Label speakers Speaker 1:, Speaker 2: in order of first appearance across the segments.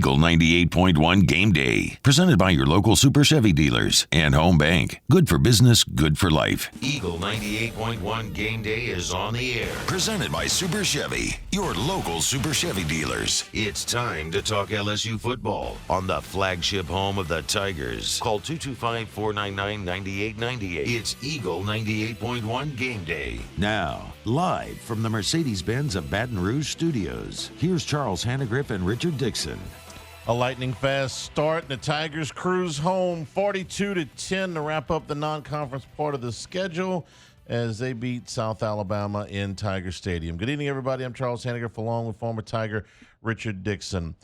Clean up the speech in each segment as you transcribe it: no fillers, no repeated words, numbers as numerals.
Speaker 1: Eagle 98.1 Game Day. Presented by your local Super Chevy dealers and Home Bank. Good for business, good for life. Eagle 98.1 Game Day is on the air. Presented by Super Chevy, your local Super Chevy dealers. It's time to talk LSU football on the flagship home of the Tigers. Call 225-499-9898. It's Eagle 98.1 Game Day. Now, live from the Mercedes-Benz of Baton Rouge studios, here's Charles Hannegriff and Richard Dixon.
Speaker 2: A lightning-fast start, and the Tigers cruise home 42-10 to wrap up the non-conference part of the schedule as they beat South Alabama in Tiger Stadium. Good evening, everybody. I'm Charles Hannegriff, along with former Tiger Richard Dixon.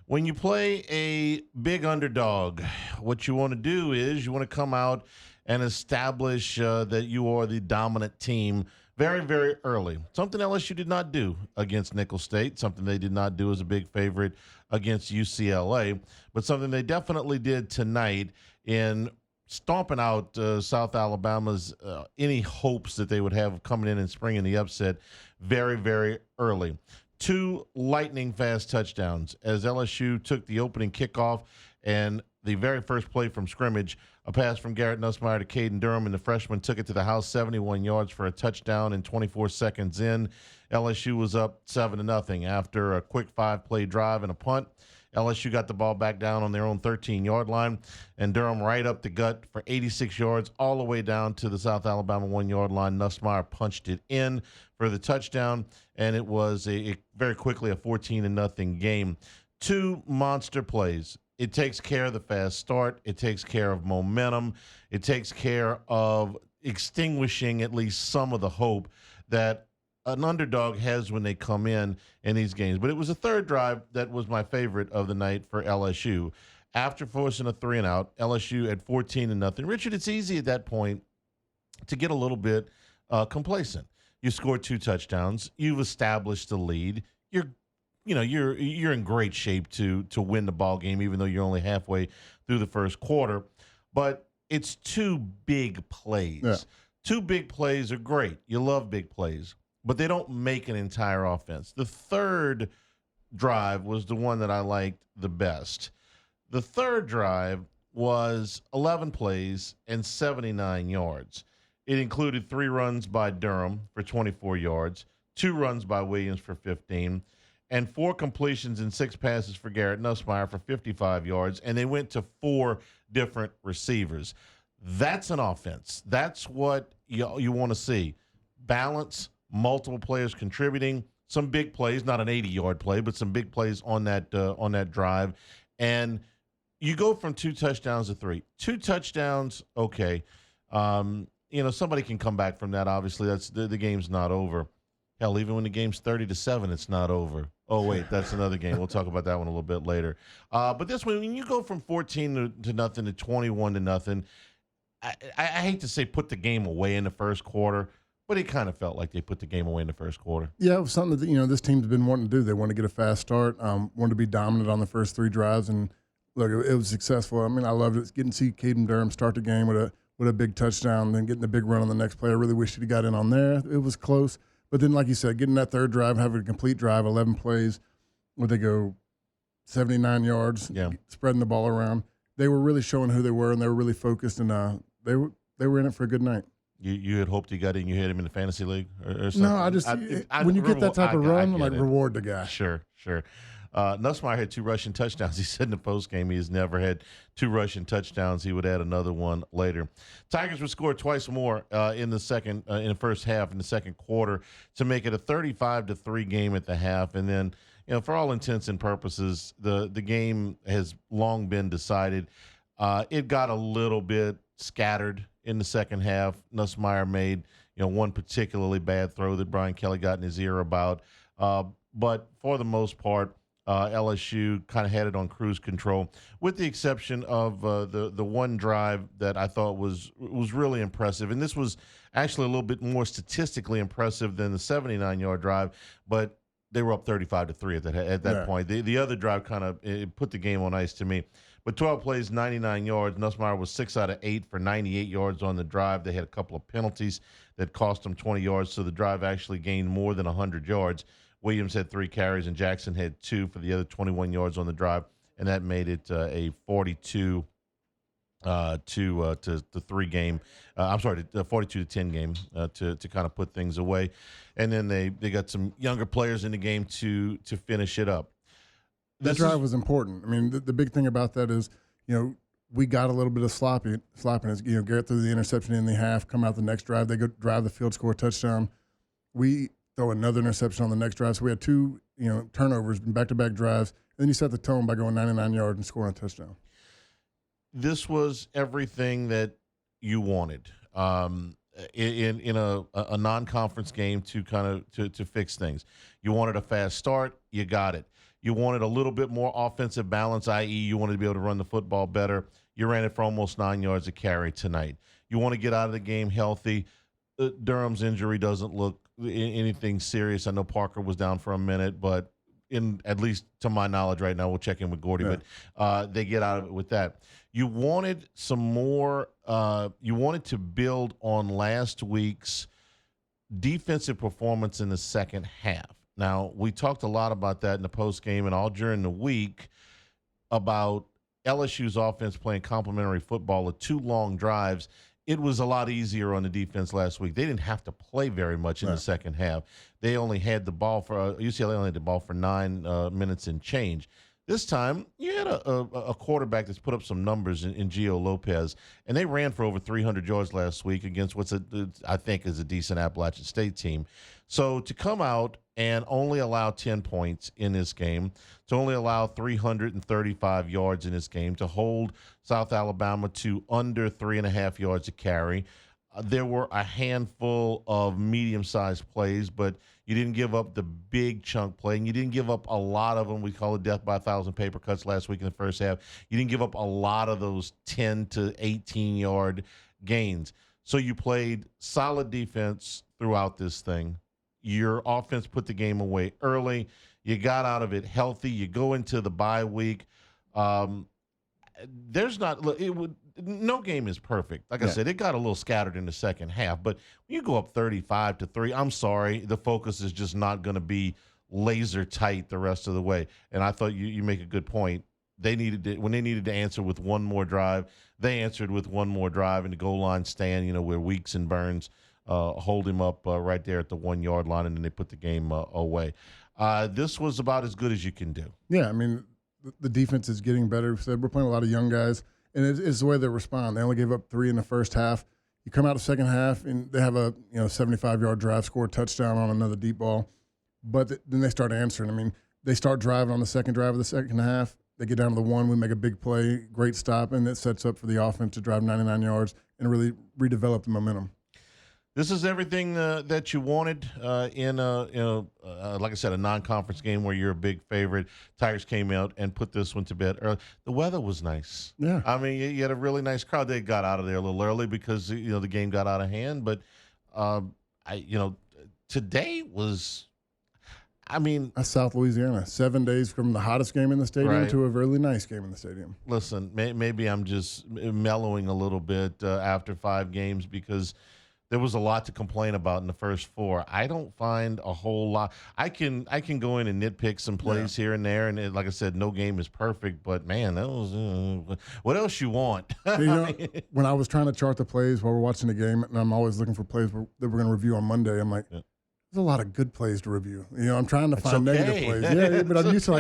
Speaker 2: When you play a big underdog, what you want to do is you want to come out and establish that you are the dominant team very, very early. Something LSU did not do against Nicholls State, something they did not do as a big favorite against UCLA, but something they definitely did tonight in stomping out South Alabama's any hopes that they would have of coming in and springing the upset very, very early. 2 lightning-fast touchdowns as LSU took the opening kickoff, and the very first play from scrimmage, a pass from Garrett Nussmeier to Caden Durham, and the freshman took it to the house 71 yards for a touchdown, and 24 seconds in, LSU was up 7-0 after a quick 5-play drive and a punt. LSU got the ball back down on their own 13-yard line, and Durham right up the gut for 86 yards all the way down to the South Alabama 1-yard line. Nussmeier punched it in for the touchdown, and it was very quickly a 14-0 game. 2 monster plays. It takes care of the fast start. It takes care of momentum. It takes care of extinguishing at least some of the hope that an underdog has when they come in these games. But it was a third drive that was my favorite of the night for LSU. After forcing a 3-and-out, LSU at 14-0. Richard, it's easy at that point to get a little bit complacent. You scored 2 touchdowns. You've established the lead. You're in great shape to win the ball game, even though you're only halfway through the first quarter. But it's 2 big plays. Yeah. 2 big plays are great. You love big plays, but they don't make an entire offense. The third drive was the one that I liked the best. The third drive was 11 plays and 79 yards. It included 3 runs by Durham for 24 yards, 2 runs by Williams for 15, and 4 completions and 6 passes for Garrett Nussmeier for 55 yards, and they went to 4 different receivers. That's an offense. That's what you want to see. Balance, multiple players contributing, some big plays, not an 80-yard play, but some big plays on that drive. And you go from 2 touchdowns to 3. 2 touchdowns, okay. Somebody can come back from that. Obviously, that's the game's not over. Hell, even when the game's 30-7, it's not over. Oh, wait, that's another game. We'll talk about that one a little bit later. But this one, when you go from 14-0 to 21-0, I hate to say put the game away in the first quarter, but it kind of felt like they put the game away in the first quarter.
Speaker 3: Yeah, it was something that this team's been wanting to do. They wanted to get a fast start, wanted to be dominant on the first 3 drives, and look, it was successful. I mean, I loved it. Getting to see Caden Durham start the game with a big touchdown, then getting the big run on the next play. I really wish he'd got in on there. It was close. But then, like you said, getting that third drive, having a complete drive, 11 plays, where they go 79 yards, spreading the ball around. They were really showing who they were, and they were really focused, and they were in it for a good night.
Speaker 2: You had hoped you got in, you had him in the fantasy league or something?
Speaker 3: No, when you get that type of run, reward the guy.
Speaker 2: Sure. Nussmeier had 2 rushing touchdowns. He said in the postgame he has never had 2 rushing touchdowns. He would add another one later. Tigers would score twice more in the first half, in the second quarter, to make it a 35-3 game at the half. And then, for all intents and purposes, the game has long been decided. It got a little bit scattered in the second half. Nussmeier made one particularly bad throw that Brian Kelly got in his ear about. But for the most part, LSU kind of had it on cruise control, with the exception of the one drive that I thought was really impressive. And this was actually a little bit more statistically impressive than the 79-yard drive, but they were up 35-3 at that point. The other drive kind of put the game on ice to me. But 12 plays, 99 yards. Nussmeier was 6 out of 8 for 98 yards on the drive. They had a couple of penalties that cost them 20 yards, so the drive actually gained more than 100 yards. Williams had 3 carries, and Jackson had 2 for the other 21 yards on the drive. and that made it a 42 to 3 game. I'm sorry, the 42-10 game to kind of put things away, and then they got some younger players in the game to finish it up.
Speaker 3: That drive was important. I mean, the big thing about that is, we got a little bit of sloppiness. Garrett threw the interception in the half, come out the next drive, they go drive the field, score a touchdown. We throw another interception on the next drive. So we had 2, turnovers, back-to-back drives. And then you set the tone by going 99 yards and scoring a touchdown.
Speaker 2: This was everything that you wanted in a non-conference game to kind of to fix things. You wanted a fast start, you got it. You wanted a little bit more offensive balance, i.e. you wanted to be able to run the football better. You ran it for almost 9 yards a carry tonight. You want to get out of the game healthy. Durham's injury doesn't look anything serious. I know Parker was down for a minute, but at least to my knowledge right now, we'll check in with Gordy, but they get out of it with that. You wanted some more you wanted to build on last week's defensive performance in the second half. Now, we talked a lot about that in the post game and all during the week about LSU's offense playing complementary football with 2 long drives. It was a lot easier on the defense last week. They didn't have to play very much in the second half. They only had the ball for UCLA only had the ball for 9 minutes and change. This time, you had a quarterback that's put up some numbers in Gio Lopez, and they ran for over 300 yards last week against I think is a decent Appalachian State team. So to come out and only allow 10 points in this game, to only allow 335 yards in this game, to hold South Alabama to under 3.5 yards a carry. There were a handful of medium-sized plays, but you didn't give up the big chunk play, and you didn't give up a lot of them. We call it death by 1,000 paper cuts last week in the first half. You didn't give up a lot of those 10 to 18-yard gains. So you played solid defense throughout this thing. Your offense put the game away early. You got out of it healthy. You go into the bye week. No game is perfect. Like I said, it got a little scattered in the second half. But when you go up 35-3, I'm sorry, the focus is just not going to be laser tight the rest of the way. And I thought you make a good point. When they needed to answer with one more drive, they answered with one more drive in the goal line stand, where Weeks and Burns hold him up right there at the 1 yard line, and then they put the game away. This was about as good as you can do.
Speaker 3: Yeah, I mean, the defense is getting better. We're playing a lot of young guys, and it's the way they respond. They only gave up 3 in the first half. You come out of the second half, and they have a 75-yard drive, score a touchdown on another deep ball. But then they start answering. I mean, they start driving on the second drive of the second half. They get down to the 1. We make a big play, great stop, and it sets up for the offense to drive 99 yards and really redevelop the momentum.
Speaker 2: This is everything that you wanted in like I said, a non-conference game where you're a big favorite. Tigers came out and put this one to bed early. The weather was nice.
Speaker 3: Yeah,
Speaker 2: I mean, you had a really nice crowd. They got out of there a little early because the game got out of hand. But today was, I mean,
Speaker 3: that's South Louisiana. 7 days from the hottest game in the stadium to a really nice game in the stadium.
Speaker 2: Listen, maybe I'm just mellowing a little bit after 5 games because there was a lot to complain about in the first 4. I don't find a whole lot. I can go in and nitpick some plays here and there, and like I said, no game is perfect. But man, that was what else you want?
Speaker 3: When I was trying to chart the plays while we're watching the game, and I'm always looking for plays that we're going to review on Monday, I'm like, there's a lot of good plays to review. I'm trying to find negative plays. Yeah, but I'm used to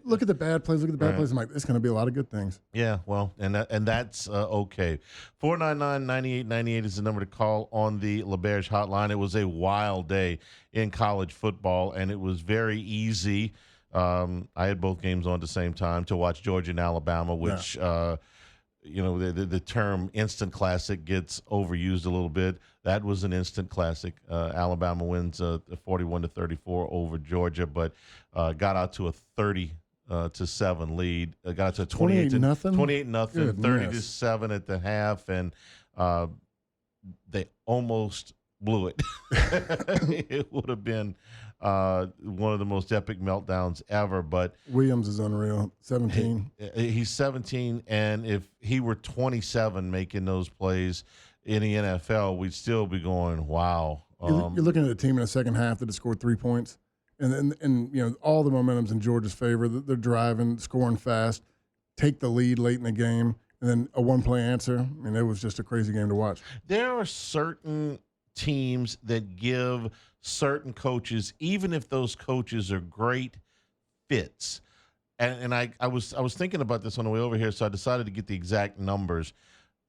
Speaker 3: look at the bad plays. Look at the bad plays. I'm like, it's going to be a lot of good things.
Speaker 2: Yeah, well, and that's okay. 499-9898 is the number to call on the LaBerge hotline. It was a wild day in college football, and it was very easy. I had both games on at the same time to watch Georgia and Alabama, which the term instant classic gets overused a little bit. That was an instant classic. Alabama wins 41-34 over Georgia, but got out to a 30-7 lead. Got out to a 28-0, 30-7 at the half, and they almost blew it. It would have been one of the most epic meltdowns ever. But
Speaker 3: Williams is unreal. 17.
Speaker 2: He's 17, and if he were 27 making those plays in the NFL, we'd still be going, wow.
Speaker 3: You're looking at a team in the second half that has scored 3 points, and all the momentum's in Georgia's favor. They're driving, scoring fast, take the lead late in the game, and then a one-play answer. I mean, it was just a crazy game to watch.
Speaker 2: There are certain teams that give certain coaches, even if those coaches are great fits. And I was thinking about this on the way over here, so I decided to get the exact numbers.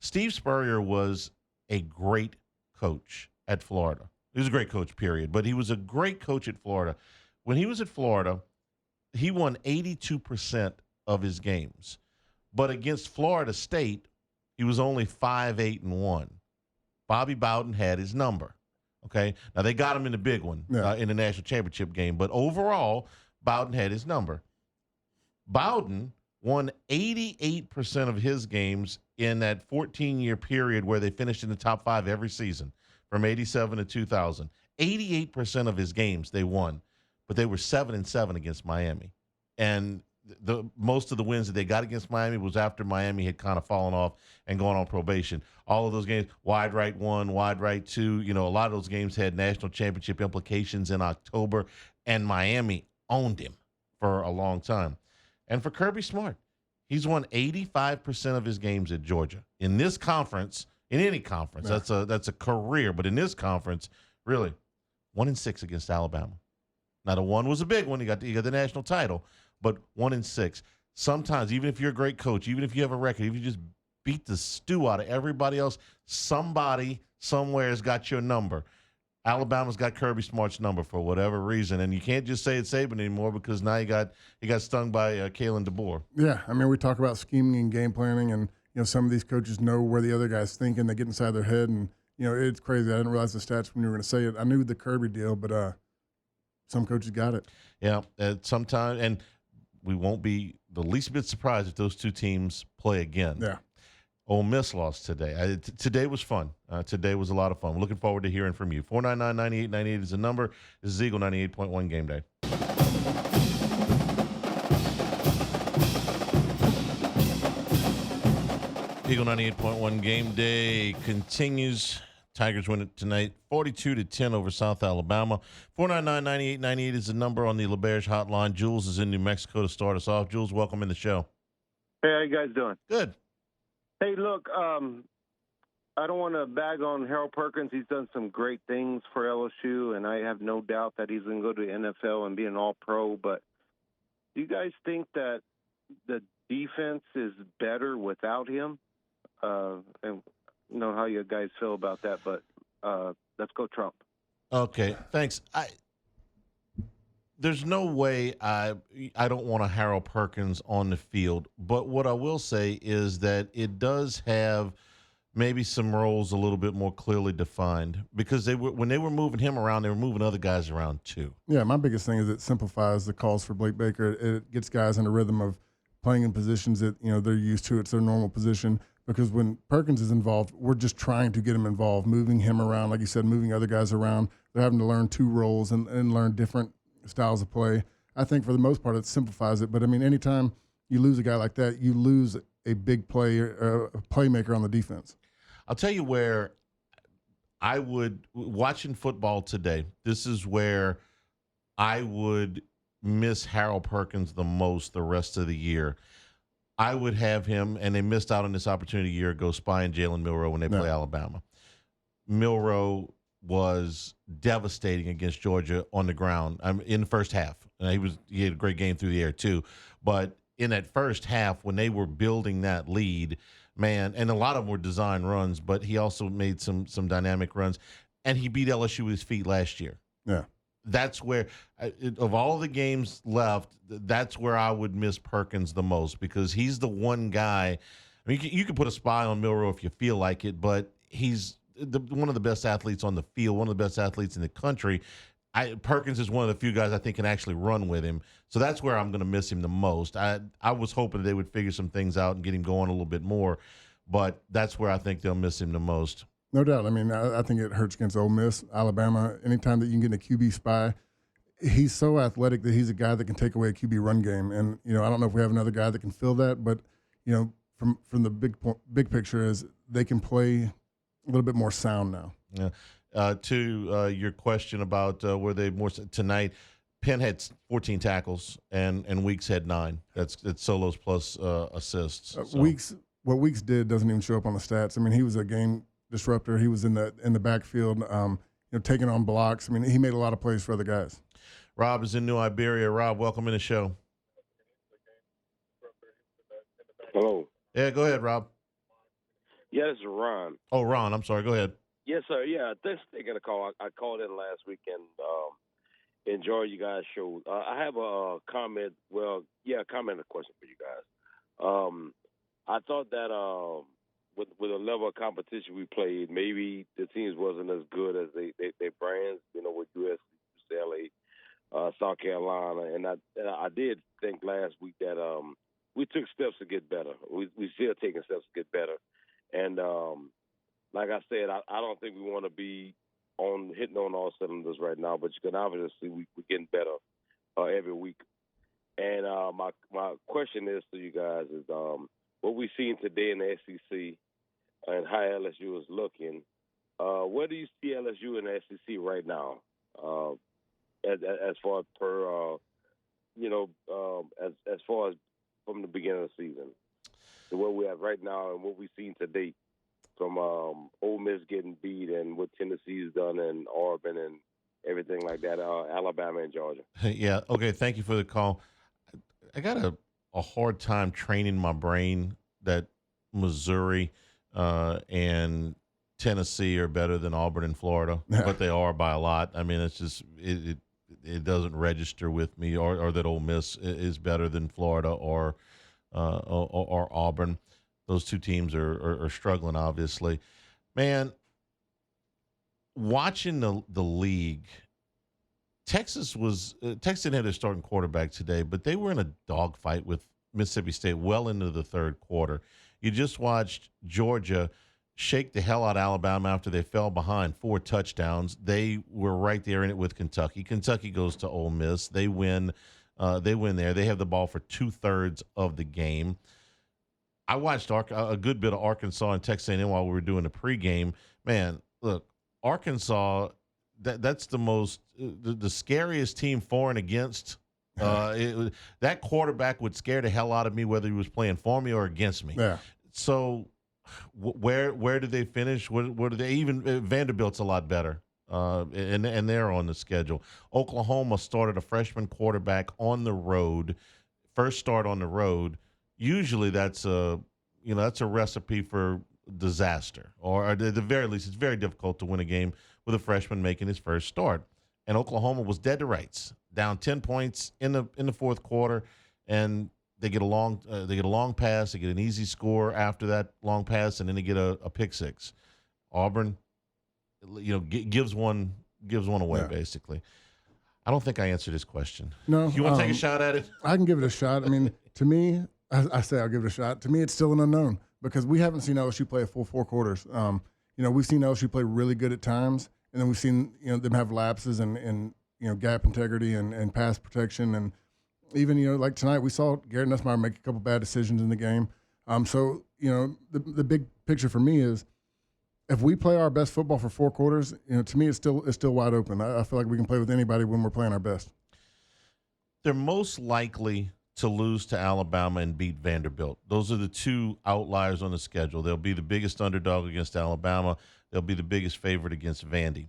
Speaker 2: Steve Spurrier was a great coach at Florida. He was a great coach, period. But he was a great coach at Florida. When he was at Florida, he won 82% of his games. But against Florida State, he was only 5-8-1. Bobby Bowden had his number. Okay? Now, they got him in the big one in the national championship game. But overall, Bowden had his number. Bowden won 88% of his games in that 14-year period where they finished in the top 5 every season from 87 to 2000. 88% of his games they won, but they were 7-7 against Miami. And the most of the wins that they got against Miami was after Miami had kind of fallen off and gone on probation. All of those games, wide right 1, wide right 2, a lot of those games had national championship implications in October, and Miami owned him for a long time. And for Kirby Smart, he's won 85% of his games at Georgia. In this conference, in any conference, that's a career. But in this conference, really, 1-6 against Alabama. Now, the one was a big one. You got the national title, but 1-6. Sometimes, even if you're a great coach, even if you have a record, if you just beat the stew out of everybody else, somebody somewhere has got your number. Alabama's got Kirby Smart's number for whatever reason, and you can't just say it's Saban anymore because now he got stung by Kalen DeBoer.
Speaker 3: Yeah, I mean, we talk about scheming and game planning, and some of these coaches know where the other guy's thinking. They get inside their head, and it's crazy. I didn't realize the stats when you were going to say it. I knew the Kirby deal, but some coaches got it.
Speaker 2: Yeah, sometimes, and we won't be the least bit surprised if those two teams play again.
Speaker 3: Yeah.
Speaker 2: Ole Miss lost today. Today was fun. Today was a lot of fun. We're looking forward to hearing from you. 499-9898 is the number. This is Eagle 98.1 Game Day. Eagle 98.1 Game Day continues. Tigers win it tonight, 42-10 over South Alabama. 499-9898 is the number on the LeBear's hotline. Jules is in New Mexico to start us off. Jules, welcome in the show.
Speaker 4: Hey, how you guys doing?
Speaker 2: Good.
Speaker 4: Hey, look, I don't want to bag on Harold Perkins. He's done some great things for LSU, and I have no doubt that he's going to go to the NFL and be an all-pro. But do you guys think that the defense is better without him? And how you guys feel about that, but let's go Trump.
Speaker 2: Okay, thanks. There's no way I don't want a Harold Perkins on the field, but what I will say is that it does have maybe some roles a little bit more clearly defined because when they were moving him around, they were moving other guys around too.
Speaker 3: Yeah, my biggest thing is it simplifies the calls for Blake Baker. It gets guys in a rhythm of playing in positions that they're used to. It's their normal position. Because when Perkins is involved, we're just trying to get him involved, moving him around, like you said, moving other guys around. They're having to learn two roles and learn different styles of play. I think for the most part, it simplifies it. But, I mean, anytime you lose a guy like that, you lose a big player, a playmaker on the defense.
Speaker 2: I'll tell you where I would, watching football today, this is where I would miss Harold Perkins the most the rest of the year. I would have him, and they missed out on this opportunity a year ago, spying Jalen Milroe when they play Alabama. Milroe was devastating against Georgia on the ground in the first half. He had a great game through the air too. But in that first half, when they were building that lead, man, and a lot of them were design runs, but he also made some dynamic runs, and he beat LSU with his feet last year.
Speaker 3: Yeah.
Speaker 2: That's where, of all the games left, that's where I would miss Perkins the most because he's the one guy. I mean, you can put a spy on Milroe if you feel like it, but he's one of the best athletes on the field, one of the best athletes in the country. Perkins is one of the few guys I think can actually run with him. So that's where I'm going to miss him the most. I was hoping they would figure some things out and get him going a little bit more, but that's where I think they'll miss him the most.
Speaker 3: No doubt. I mean, I think it hurts against Ole Miss, Alabama. Anytime that you can get a QB spy, he's so athletic that he's a guy that can take away a QB run game. And, I don't know if we have another guy that can fill that, but, from the big picture is they can play a little bit more sound now.
Speaker 2: Yeah. To your question about were they more tonight, Penn had 14 tackles, and Weeks had 9. That's solos plus assists. So.
Speaker 3: What Weeks did doesn't even show up on the stats. I mean, he was a game disruptor. He was in the backfield, taking on blocks. I mean, he made a lot of plays for other guys.
Speaker 2: Rob is in New Iberia. Rob, welcome in the show.
Speaker 5: Hello.
Speaker 2: Yeah, go ahead, Rob.
Speaker 5: Yeah, this is Ron.
Speaker 2: Oh, Ron, I'm sorry. Go ahead.
Speaker 5: Yes, sir. Yeah, thanks for taking a call. I called in last week and enjoyed you guys' show. I have a comment. Well, yeah, a comment and a question for you guys. I thought that with the level of competition we played, maybe the teams wasn't as good as they brands, with USC, UCLA, South Carolina. And I did think last week that we took steps to get better. We still taking steps to get better. And like I said, I don't think we want to be hitting on all cylinders right now, but you can obviously we're getting better every week. And my question is to you guys is what we've seen today in the SEC and how LSU is looking. Where do you see LSU in the SEC right now? As far as from the beginning of the season, to where we have right now and what we've seen to date. From Ole Miss getting beat and what Tennessee's done and Auburn and everything like that, Alabama and Georgia.
Speaker 2: Yeah, okay, thank you for the call. I got a hard time training my brain that Missouri and Tennessee are better than Auburn and Florida, but they are by a lot. I mean, it's just it doesn't register with me, or that Ole Miss is better than Florida or Auburn. Those two teams are struggling, obviously. Man, watching the league, Texas didn't have their starting quarterback today, but they were in a dogfight with Mississippi State well into the third quarter. You just watched Georgia shake the hell out of Alabama after they fell behind 4 touchdowns. They were right there in it with Kentucky. Kentucky goes to Ole Miss. They win there. They have the ball for 2/3 of the game. I watched a good bit of Arkansas and Texas A&M while we were doing the pregame. Man, look, Arkansas, that's the scariest team for and against. That quarterback would scare the hell out of me whether he was playing for me or against me.
Speaker 3: Yeah.
Speaker 2: So where did they finish? What do they even Vanderbilt's a lot better. And they're on the schedule. Oklahoma started a freshman quarterback on the road, first start on the road. Usually that's a recipe for disaster, or at the very least, it's very difficult to win a game with a freshman making his first start. And Oklahoma was dead to rights, down 10 points in the fourth quarter, and they get a long pass, they get an easy score after that long pass, and then they get a pick six. Auburn, gives one away basically. I don't think I answered this question.
Speaker 3: No,
Speaker 2: you want to take a shot at it?
Speaker 3: I can give it a shot. I mean, to me, I say I'll give it a shot. To me, it's still an unknown because we haven't seen LSU play a full 4 quarters. We've seen LSU play really good at times, and then we've seen them have lapses and gap integrity and pass protection, and even like tonight we saw Garrett Nussmeier make a couple bad decisions in the game. So the big picture for me is if we play our best football for 4 quarters, to me it's still wide open. I feel like we can play with anybody when we're playing our best.
Speaker 2: They're most likely to lose to Alabama and beat Vanderbilt. Those are the 2 outliers on the schedule. They'll be the biggest underdog against Alabama. They'll be the biggest favorite against Vandy.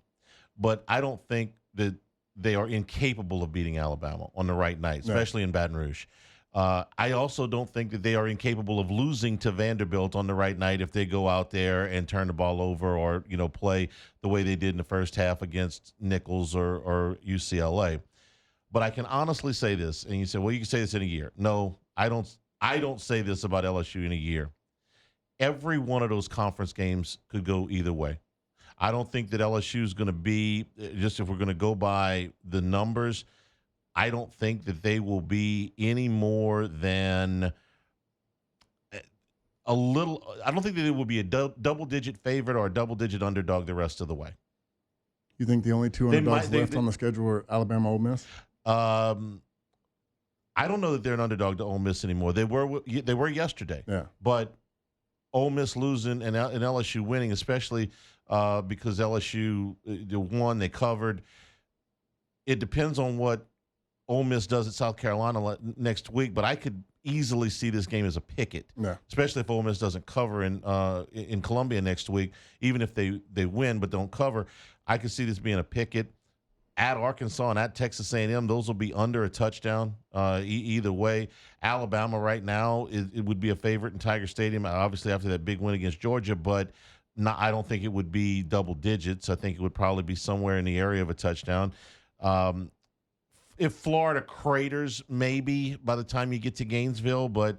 Speaker 2: But I don't think that they are incapable of beating Alabama on the right night, especially in Baton Rouge. I also don't think that they are incapable of losing to Vanderbilt on the right night if they go out there and turn the ball over or, play the way they did in the first half against Nichols or UCLA. But I can honestly say this, and you say, well, you can say this in a year. No, I don't say this about LSU in a year. Every one of those conference games could go either way. I don't think that LSU is going to be, just if we're going to go by the numbers, I don't think that they will be any more than I don't think that it will be a double-digit favorite or a double-digit underdog the rest of the way.
Speaker 3: You think the only 2 underdogs left on the schedule are Alabama, Ole Miss?
Speaker 2: I don't know that they're an underdog to Ole Miss anymore. They were yesterday.
Speaker 3: Yeah.
Speaker 2: But Ole Miss losing and LSU winning, especially because LSU won, they covered. It depends on what Ole Miss does at South Carolina next week, but I could easily see this game as a picket, especially if Ole Miss doesn't cover in Columbia next week. Even if they win but don't cover, I could see this being a picket. At Arkansas and at Texas A&M, those will be under a touchdown either way. Alabama right now, it would be a favorite in Tiger Stadium, obviously after that big win against Georgia, but I don't think it would be double digits. I think it would probably be somewhere in the area of a touchdown. If Florida craters, maybe by the time you get to Gainesville, but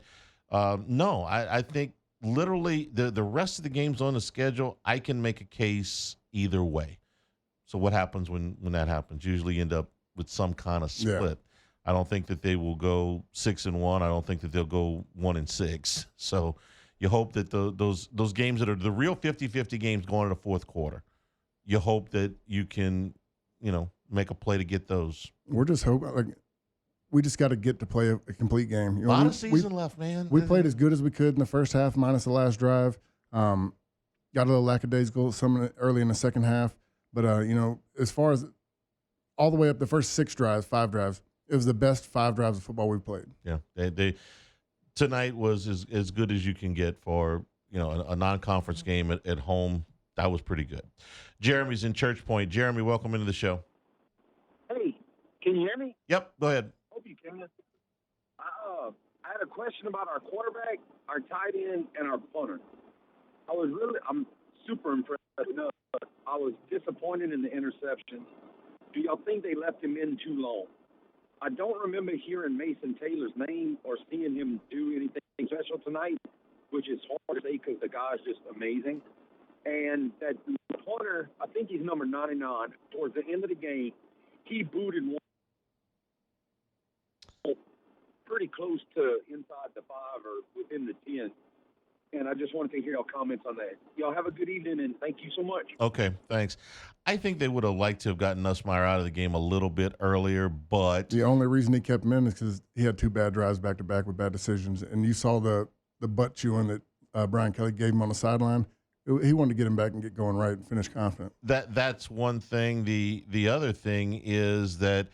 Speaker 2: no, I think literally the rest of the games on the schedule, I can make a case either way. So what happens when that happens? Usually you end up with some kind of split. Yeah. I don't think that they will go 6-1. I don't think that they'll go 1-6. So you hope that those games that are the real 50-50 games going to the fourth quarter, you hope that you can, make a play to get those.
Speaker 3: We're just hoping, we just got to get to play a complete game.
Speaker 2: A lot of season left, man.
Speaker 3: We played as good as we could in the first half, minus the last drive. Got a little lackadaisical some early in the second half. But, as far as all the way up the first 5 drives, it was the best 5 drives of football we've played.
Speaker 2: Yeah. They tonight was as good as you can get for, a non-conference game at home. That was pretty good. Jeremy's in Church Point. Jeremy, welcome into the show.
Speaker 6: Hey, can you hear me?
Speaker 2: Yep, go ahead.
Speaker 6: Hope you can. I had a question about our quarterback, our tight end, and our punter. I'm super impressed. I was disappointed in the interception. Do y'all think they left him in too long? I don't remember hearing Mason Taylor's name or seeing him do anything special tonight, which is hard to say because the guy's just amazing. And that punter, I think he's number 99, towards the end of the game, he booted one pretty close to inside the 5 or within the 10. And I just wanted to hear your comments on that. Y'all have a good evening, and thank you so much.
Speaker 2: Okay, thanks. I think they would have liked to have gotten Nussmeier out of the game a little bit earlier, but
Speaker 3: the only reason he kept him in is because he had 2 bad drives back-to-back with bad decisions. And you saw the butt chewing that Brian Kelly gave him on the sideline. He wanted to get him back and get going right and finish confident.
Speaker 2: That's one thing. The other thing is that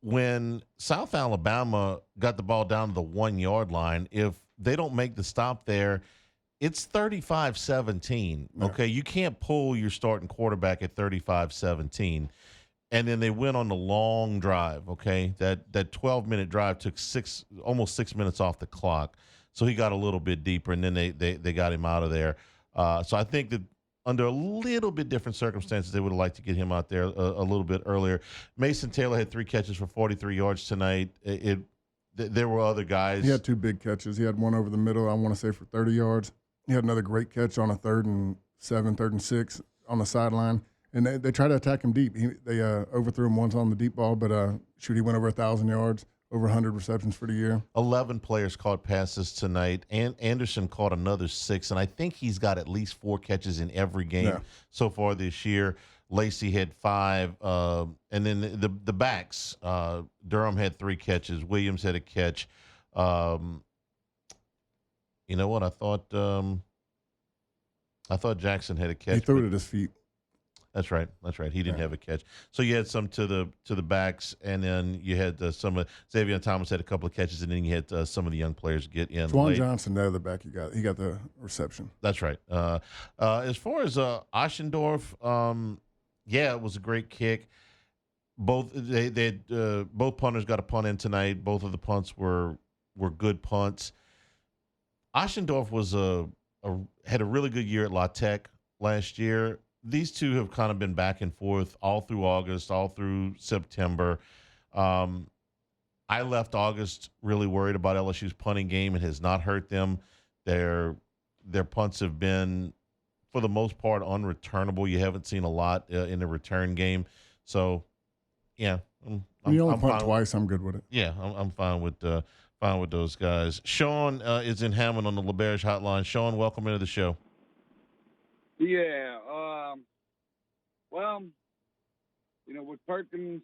Speaker 2: when South Alabama got the ball down to the 1-yard line, if they don't make the stop there, it's 35-17. Okay, you can't pull your starting quarterback at 35-17. And then they went on the long drive, okay? That 12-minute drive took almost 6 minutes off the clock. So he got a little bit deeper, and then they got him out of there. So I think that under a little bit different circumstances, they would have liked to get him out there a little bit earlier. Mason Taylor had 3 catches for 43 yards tonight. There were other guys.
Speaker 3: He had 2 big catches. He had one over the middle, I want to say, for 30 yards. He had another great catch on a 3rd and 7, 3rd and 6 on the sideline. And they tried to attack him deep. They overthrew him once on the deep ball, but he went over 1,000 yards, over 100 receptions for the year.
Speaker 2: 11 players caught passes tonight. And Anderson caught another 6, and I think he's got at least 4 catches in every game so far this year. Lacey had 5, and then the backs. Durham had 3 catches. Williams had a catch. You know what? I thought Jackson had a catch.
Speaker 3: He threw it at his feet.
Speaker 2: That's right. He didn't have a catch. So you had some to the backs, and then you had some of Xavier Thomas had a couple of catches, and then you had some of the young players get in.
Speaker 3: Juwan
Speaker 2: late.
Speaker 3: Johnson, the other back, he got the reception.
Speaker 2: That's right. As far as Oschendorf, it was a great kick. Both both punters got a punt in tonight. Both of the punts were good punts. Oschendorf had a really good year at La Tech last year. These two have kind of been back and forth all through August, all through September. I left August really worried about LSU's punting game. It has not hurt them. Their punts have been, for the most part, unreturnable. You haven't seen a lot in the return game. So, yeah.
Speaker 3: You only punt twice. I'm good with it.
Speaker 2: Yeah, I'm fine with those guys. Sean is in Hammond on the LeBerge hotline. Sean, welcome into the show.
Speaker 7: Yeah. Well, with Perkins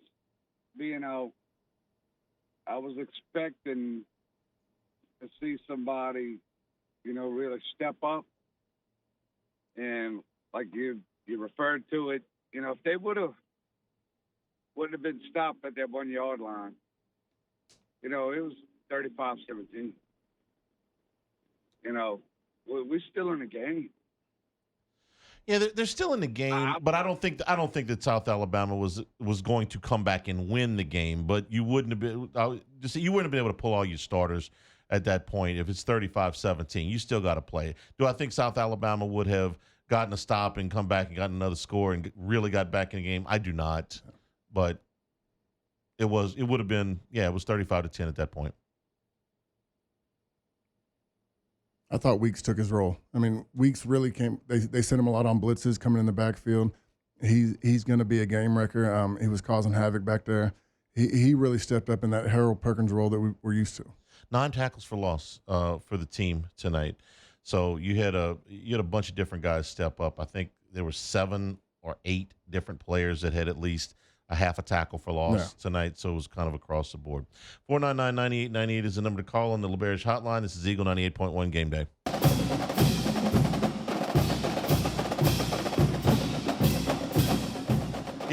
Speaker 7: being out, I was expecting to see somebody, really step up. And like you referred to it, if they wouldn't have been stopped at that 1-yard line, You know, it was 35-17. You know, we're still in the game.
Speaker 2: Yeah, they're still in the game, but I don't think that South Alabama was going to come back and win the game. But you wouldn't have been able to pull all your starters at that point if it's 35-17. You still got to play. Do I think South Alabama would have gotten a stop and come back and gotten another score and really got back in the game? I do not. But it would have been, it was 35-10 at that point.
Speaker 3: I thought Weeks took his role. I mean, Weeks really came. They sent him a lot on blitzes coming in the backfield. He's going to be a game wrecker. He was causing havoc back there. He really stepped up in that Harold Perkins role that we're used to.
Speaker 2: 9 tackles for loss for the team tonight. So you had a bunch of different guys step up. I think there were 7 or 8 different players that had at least a half a tackle for loss tonight, so it was kind of across the board. 499-9898 is the number to call on the LeBarish hotline. This is Eagle 98.1 Game Day.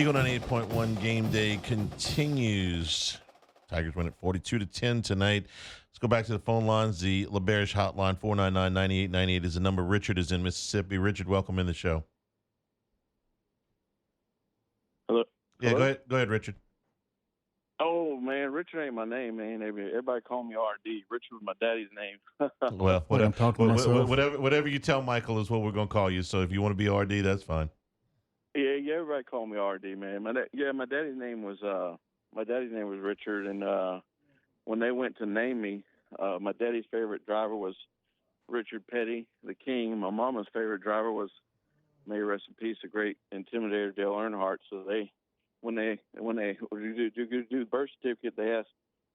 Speaker 2: Eagle 98.1 Game Day continues. Tigers win at 42-10 tonight. Let's go back to the phone lines. The LeBarish hotline, 499-9898 is the number. Richard is in Mississippi. Richard, welcome in the show.
Speaker 8: Hello.
Speaker 2: Yeah,
Speaker 8: Hello?
Speaker 2: Go ahead, Richard.
Speaker 8: Oh man, Richard ain't my name, man. Everybody call me RD. Richard was my daddy's name.
Speaker 2: Well,
Speaker 3: I'm talking to myself.
Speaker 2: whatever you tell Michael is what we're going to call you. So if you want to be RD, that's fine.
Speaker 8: Yeah, everybody call me RD, man. My daddy's name was Richard, and when they went to name me, my daddy's favorite driver was Richard Petty, the King. My mama's favorite driver was, may he rest in peace, the great intimidator Dale Earnhardt. So when they do birth certificate, they asked,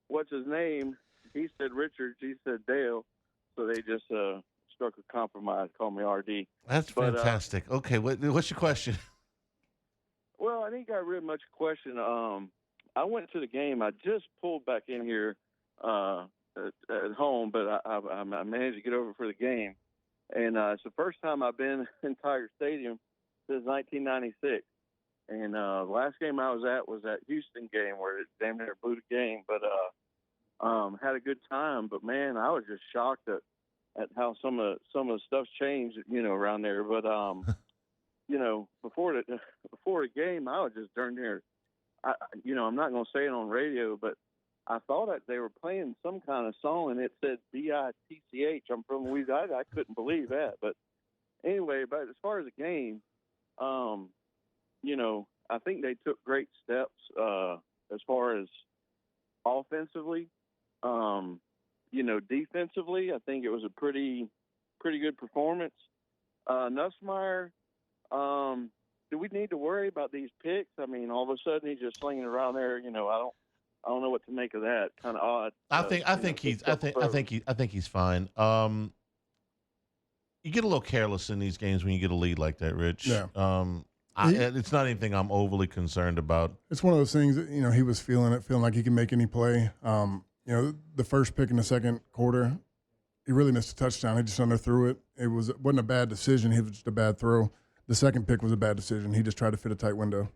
Speaker 8: "What's his name?" He said Richard. She said Dale. So they just struck a compromise, called me RD.
Speaker 2: That's fantastic. Okay, what's your question?
Speaker 8: Well, I didn't got really much question. I went to the game. I just pulled back in here at home, but I managed to get over for the game. And it's the first time I've been in Tiger Stadium since 1996. And the last game I was at that Houston game where it damn near blew the game. But had a good time. But man, I was just shocked at how some of the stuff's changed, around there. But before the game, I was just darn near. I'm not going to say it on radio, but I thought that they were playing some kind of song, and it said BITCH. I'm from Louisiana. I couldn't believe that. But anyway, but as far as the game, I think they took great steps as far as offensively. Defensively, I think it was a pretty good performance. Nussmeier, do we need to worry about these picks? I mean, all of a sudden he's just slinging around there. I don't know what to make of that. Kind of odd. I think
Speaker 2: he's fine. You get a little careless in these games when you get a lead like that, Rich.
Speaker 3: Yeah.
Speaker 2: It's not anything I'm overly concerned about.
Speaker 3: It's one of those things that, he was feeling like he can make any play. The first pick in the second quarter, he really missed a touchdown. He just underthrew it. It wasn't a bad decision. It was just a bad throw. The second pick was a bad decision. He just tried to fit a tight window.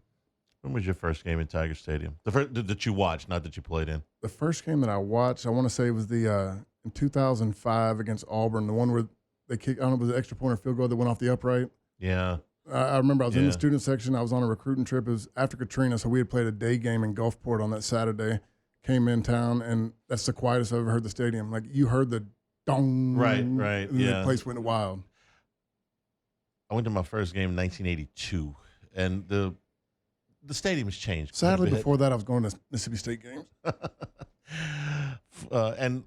Speaker 2: When was your first game in Tiger Stadium? The first that you watched, not that you played in.
Speaker 3: The first game that I watched, I want to say it was the in 2005 against Auburn, the one where they kicked. I don't know if it was an extra point or field goal that went off the upright.
Speaker 2: Yeah.
Speaker 3: I remember I was in the student section. I was on a recruiting trip. It was after Katrina, so we had played a day game in Gulfport on that Saturday. Came in town, and that's the quietest I've ever heard the stadium. Like, you heard the dong.
Speaker 2: Right,
Speaker 3: and the place went wild.
Speaker 2: I went to my first game in 1982, and the stadium has changed.
Speaker 3: Sadly, before that, I was going to Mississippi State games.
Speaker 2: And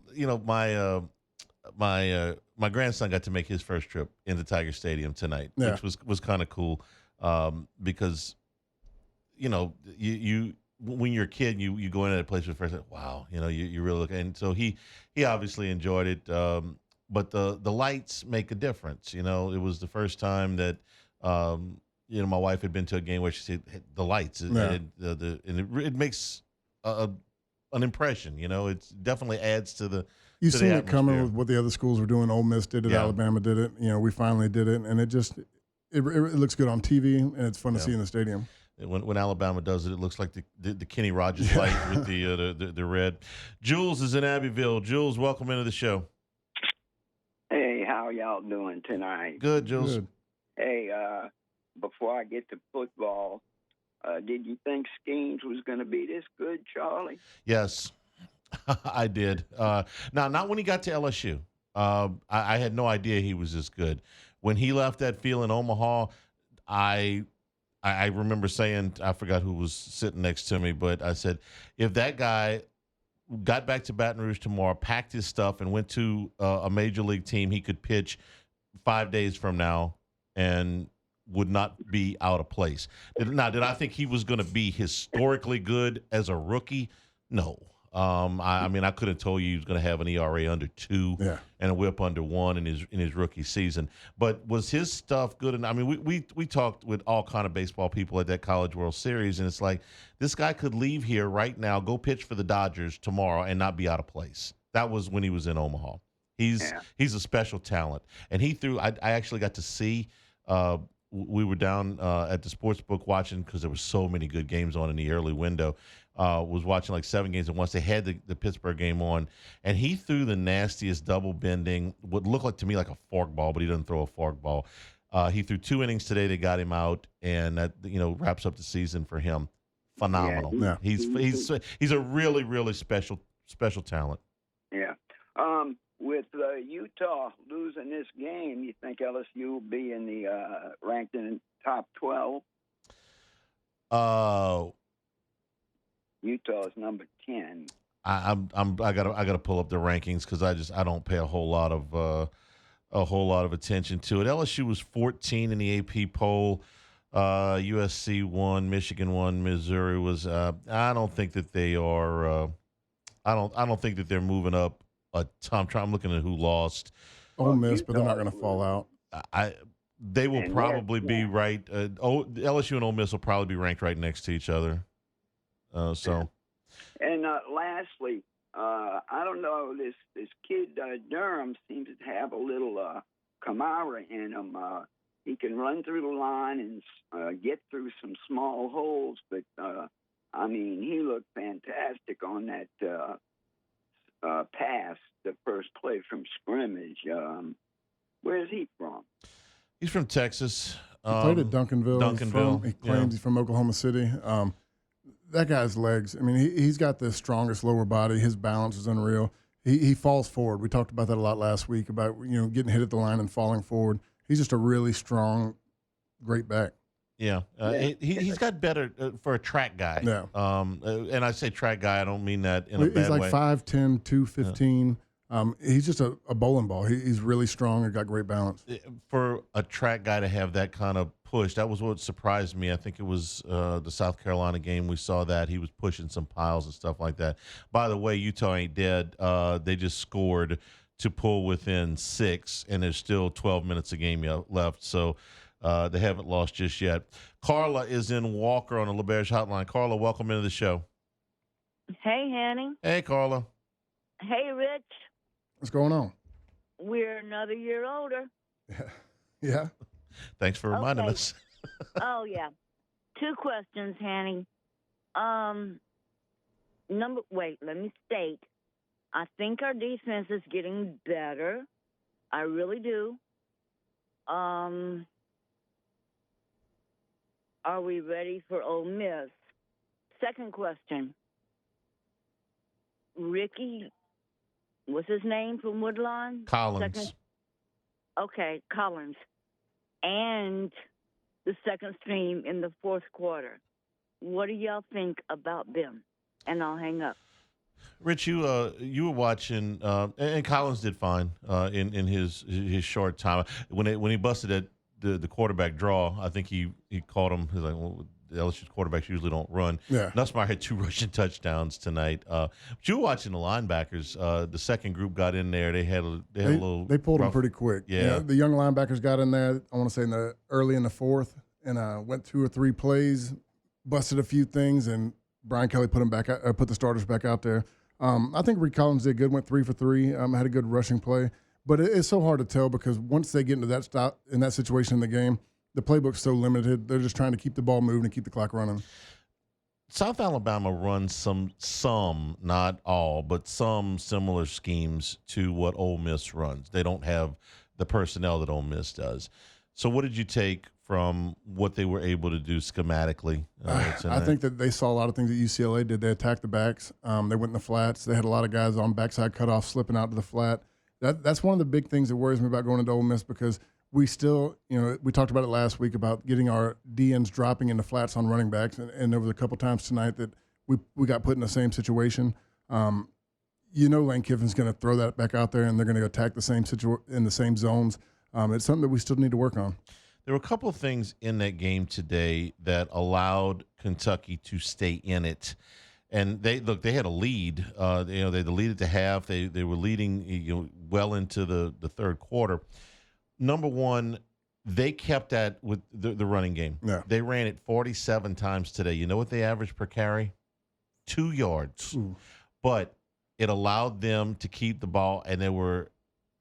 Speaker 2: my grandson got to make his first trip into Tiger Stadium tonight, which was kind of cool, because you when you're a kid, you go into that place for the first time. Wow, you really look, and so he obviously enjoyed it. But the lights make a difference. It was the first time that my wife had been to a game where she said the lights, and it makes an impression. It definitely adds to the.
Speaker 3: You've seen it coming with what the other schools were doing. Ole Miss did it. Yeah. Alabama did it. We finally did it, and it looks good on TV, and it's fun to see in the stadium.
Speaker 2: When Alabama does it, it looks like the Kenny Rogers light with the red. Jules is in Abbeville. Jules, welcome into the show.
Speaker 9: Hey, how y'all doing tonight?
Speaker 2: Good, Jules.
Speaker 3: Good.
Speaker 9: Hey, before I get to football, did you think Skeens was going to be this good, Charlie?
Speaker 2: Yes, I did. Now, not when he got to LSU. I had no idea he was this good. When he left that field in Omaha, I remember saying, I forgot who was sitting next to me, but I said, if that guy got back to Baton Rouge tomorrow, packed his stuff, and went to a major league team, he could pitch 5 days from now and would not be out of place. Did I think he was going to be historically good as a rookie? No. I mean, I could have told you he was going to have an ERA under 2 and a WHIP under 1 in his rookie season. But was his stuff good? And I mean, we talked with all kind of baseball people at that College World Series, and it's like this guy could leave here right now, go pitch for the Dodgers tomorrow, and not be out of place. That was when he was in Omaha. He's a special talent, and he threw. I actually got to see. We were down at the sports book watching because there were so many good games on in the early window. Was watching like 7 games at once. They had the Pittsburgh game on, and he threw the nastiest double bending, what looked like to me like a fork ball, but he doesn't throw a fork ball. He threw 2 innings today. They got him out, and that wraps up the season for him. Phenomenal.
Speaker 3: Yeah.
Speaker 2: He's a really, really special talent.
Speaker 9: Yeah. With Utah losing this game, you think LSU will be in the ranked in the top 12? Utah is number 10.
Speaker 2: I gotta pull up the rankings because I don't pay a whole lot of attention to it. LSU was 14 in the AP poll. USC won, Michigan won, Missouri was. I don't think that they are. I don't think that they're moving up a ton. I'm looking at who lost.
Speaker 3: Ole Miss, but they're not going to fall out.
Speaker 2: They will probably be right. LSU and Ole Miss will probably be ranked right next to each other.
Speaker 9: And lastly, I don't know, this kid Durham seems to have a little Kamara in him. He can run through the line and get through some small holes, but I mean, he looked fantastic on that pass, the first play from scrimmage. Where is he from?
Speaker 2: He's from Texas.
Speaker 3: He played at Duncanville. He claims he's from Oklahoma City. That guy's legs, I mean, he's got the strongest lower body. His balance is unreal. He falls forward. We talked about that a lot last week about, getting hit at the line and falling forward. He's just a really strong, great back.
Speaker 2: Yeah. He's got better for a track guy.
Speaker 3: Yeah.
Speaker 2: And I say track guy, I don't mean that in a bad way.
Speaker 3: He's like 5'10", 215. He's just a bowling ball. He's really strong and got great balance.
Speaker 2: For a track guy to have that kind of push, that was what surprised me. I think it was the South Carolina game. We saw that he was pushing some piles and stuff like that. By the way, Utah ain't dead. They just scored to pull within 6, and there's still 12 minutes of game left. So they haven't lost just yet. Carla is in Walker on the LaBerge hotline. Carla, welcome into the show.
Speaker 10: Hey, Hanny.
Speaker 2: Hey, Carla.
Speaker 10: Hey, Rich.
Speaker 3: What's going on?
Speaker 10: We're another year older.
Speaker 3: Yeah.
Speaker 2: Thanks for reminding us.
Speaker 10: Oh, yeah. 2 questions, Hanny. Let me state. I think our defense is getting better. I really do. Are we ready for Ole Miss? Second question. Ricky, what's his name from Woodlawn?
Speaker 2: Collins.
Speaker 10: Collins. And the second stream in the fourth quarter. What do y'all think about them? And I'll hang up.
Speaker 2: Rich, you were watching, and Collins did fine in his short time. When he busted at the quarterback draw, I think he called him. He's like, well, the LSU quarterbacks usually don't run.
Speaker 3: Yeah.
Speaker 2: Nussmeier had 2 rushing touchdowns tonight. But you were watching the linebackers. The second group got in there. They had a little.
Speaker 3: They pulled them pretty quick.
Speaker 2: Yeah.
Speaker 3: The young linebackers got in there. I want to say early in the fourth, and went 2 or 3 plays, busted a few things, and Brian Kelly put the starters back out there. I think Reed Collins did good. Went 3 for 3. Had a good rushing play. But it's so hard to tell because once they get into that situation in the game, the playbook's so limited. They're just trying to keep the ball moving and keep the clock running.
Speaker 2: South Alabama runs some, not all, but some similar schemes to what Ole Miss runs. They don't have the personnel that Ole Miss does. So what did you take from what they were able to do schematically?
Speaker 3: I think that they saw a lot of things that UCLA did. They attacked the backs. They went in the flats. They had a lot of guys on backside cutoff slipping out to the flat. That's one of the big things that worries me about going into Ole Miss, because we still, we talked about it last week about getting our DNs dropping into flats on running backs, and there was a couple times tonight that we got put in the same situation. Lane Kiffin's going to throw that back out there, and they're going to attack the same in the same zones. It's something that we still need to work on.
Speaker 2: There were a couple of things in that game today that allowed Kentucky to stay in it. And they had a lead. They had the lead at the half. They were leading well into the third quarter. Number one, they kept that with the running game.
Speaker 3: Yeah.
Speaker 2: They ran it 47 times today. You know what they averaged per carry? 2 yards.
Speaker 3: Ooh.
Speaker 2: But it allowed them to keep the ball, and there were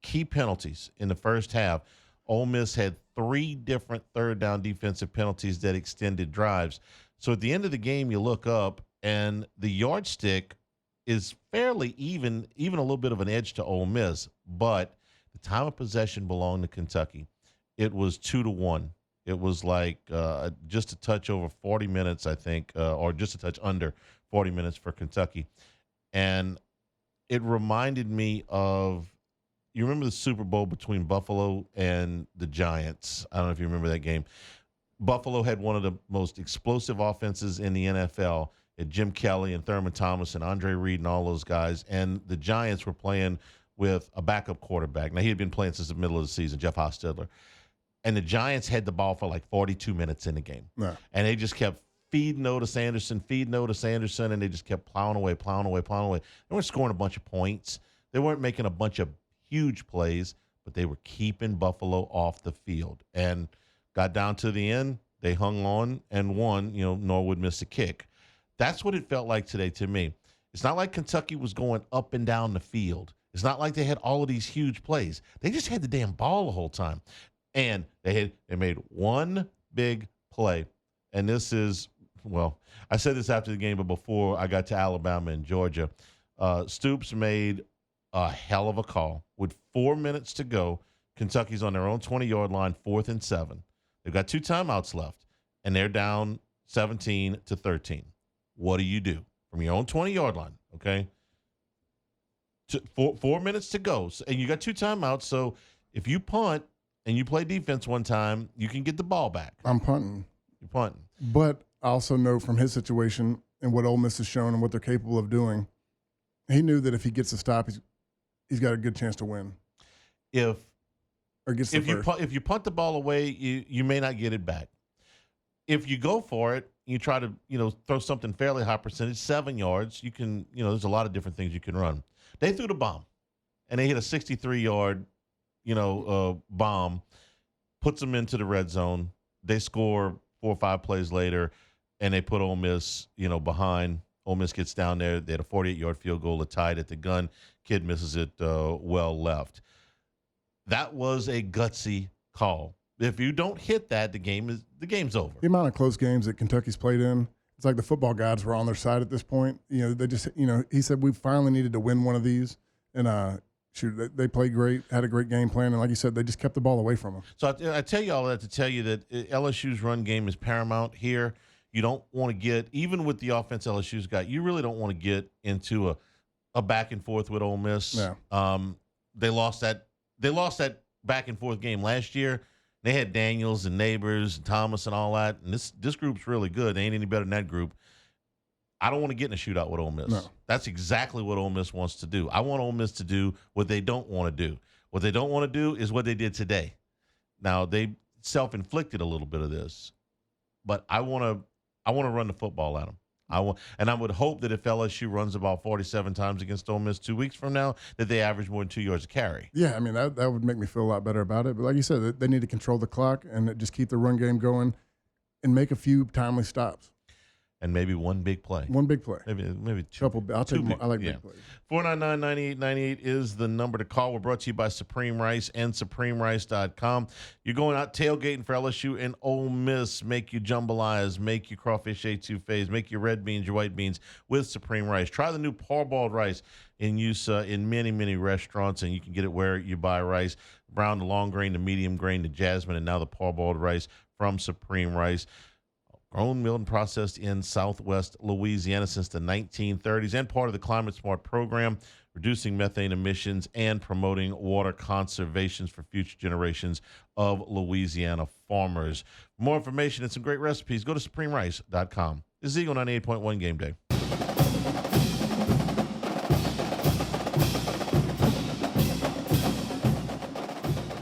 Speaker 2: key penalties in the first half. Ole Miss had 3 different third down defensive penalties that extended drives. So at the end of the game, you look up, and the yardstick is fairly even a little bit of an edge to Ole Miss, but the time of possession belonged to Kentucky. It was 2-1. It was like just a touch over 40 minutes, I think, or just a touch under 40 minutes for Kentucky. And it reminded me of, you remember the Super Bowl between Buffalo and the Giants? I don't know if you remember that game. Buffalo had one of the most explosive offenses in the NFL. It had Jim Kelly and Thurman Thomas and Andre Reed and all those guys. And the Giants were playing with a backup quarterback. Now, he had been playing since the middle of the season, Jeff Hostetler. And the Giants had the ball for like 42 minutes in the game.
Speaker 3: Yeah.
Speaker 2: And they just kept feeding Otis Anderson, and they just kept plowing away. They weren't scoring a bunch of points. They weren't making a bunch of huge plays, but they were keeping Buffalo off the field. And got down to the end, they hung on and won. Norwood missed a kick. That's what it felt like today to me. It's not like Kentucky was going up and down the field. It's not like they had all of these huge plays. They just had the damn ball the whole time. And they made one big play. And this is, well, I said this after the game, but before I got to Alabama and Georgia, Stoops made a hell of a call. With 4 minutes to go, Kentucky's on their own 20-yard line, 4th and 7. They've got 2 timeouts left, and they're down 17-13. What do you do from your own 20-yard line, okay? 4 minutes to go, and you got 2 timeouts, so if you punt and you play defense one time, you can get the ball back.
Speaker 3: I'm punting.
Speaker 2: You're punting.
Speaker 3: But I also know from his situation and what Ole Miss has shown and what they're capable of doing, he knew that if he gets a stop, he's got a good chance to win.
Speaker 2: If
Speaker 3: you
Speaker 2: punt the ball away, you may not get it back. If you go for it, you try to throw something fairly high percentage, 7 yards. You can there's a lot of different things you can run. They threw the bomb, and they hit a 63-yard bomb, puts them into the red zone. They score 4 or 5 plays later, and they put Ole Miss behind. Ole Miss gets down there. They had a 48-yard field goal, tied at the gun. Kid misses it well left. That was a gutsy call. If you don't hit that, the game's over.
Speaker 3: The amount of close games that Kentucky's played in, it's like the football gods were on their side at this point. They just, he said we finally needed to win one of these, and they played great, had a great game plan, and like you said, they just kept the ball away from them.
Speaker 2: So I tell you all that to tell you that LSU's run game is paramount here. You don't want to get, even with the offense LSU's got, you really don't want to get into a back and forth with Ole Miss.
Speaker 3: Yeah.
Speaker 2: They lost that back and forth game last year. They had Daniels and Neighbors and Thomas and all that, and this group's really good. They ain't any better than that group. I don't want to get in a shootout with Ole Miss.
Speaker 3: No.
Speaker 2: That's exactly what Ole Miss wants to do. I want Ole Miss to do what they don't want to do. What they don't want to do is what they did today. Now, they self-inflicted a little bit of this, but I want to run the football at them. I would hope that if LSU runs about 47 times against Ole Miss 2 weeks from now, that they average more than 2 yards a carry.
Speaker 3: Yeah, I mean, that would make me feel a lot better about it. But like you said, they need to control the clock and just keep the run game going and make a few timely stops.
Speaker 2: and maybe one big play.
Speaker 3: One big play.
Speaker 2: Maybe two.
Speaker 3: Couple. I'll take. I like
Speaker 2: yeah.
Speaker 3: big plays.
Speaker 2: 499-9898 is the number to call. We're brought to you by Supreme Rice and SupremeRice.com. You're going out tailgating for LSU and Ole Miss. Make your jambalayas, make your crawfish etouffees, make your red beans, your white beans with Supreme Rice. Try the new parboiled rice in use in many, many restaurants, and you can get it where you buy rice. Brown to long grain to medium grain to jasmine, and now the parboiled rice from Supreme Rice. Grown, milled, and processed in Southwest Louisiana since the 1930s, and part of the Climate Smart program, reducing methane emissions and promoting water conservation for future generations of Louisiana farmers. For more information and some great recipes, go to SupremeRice.com. This is Eagle 98.1 Game Day.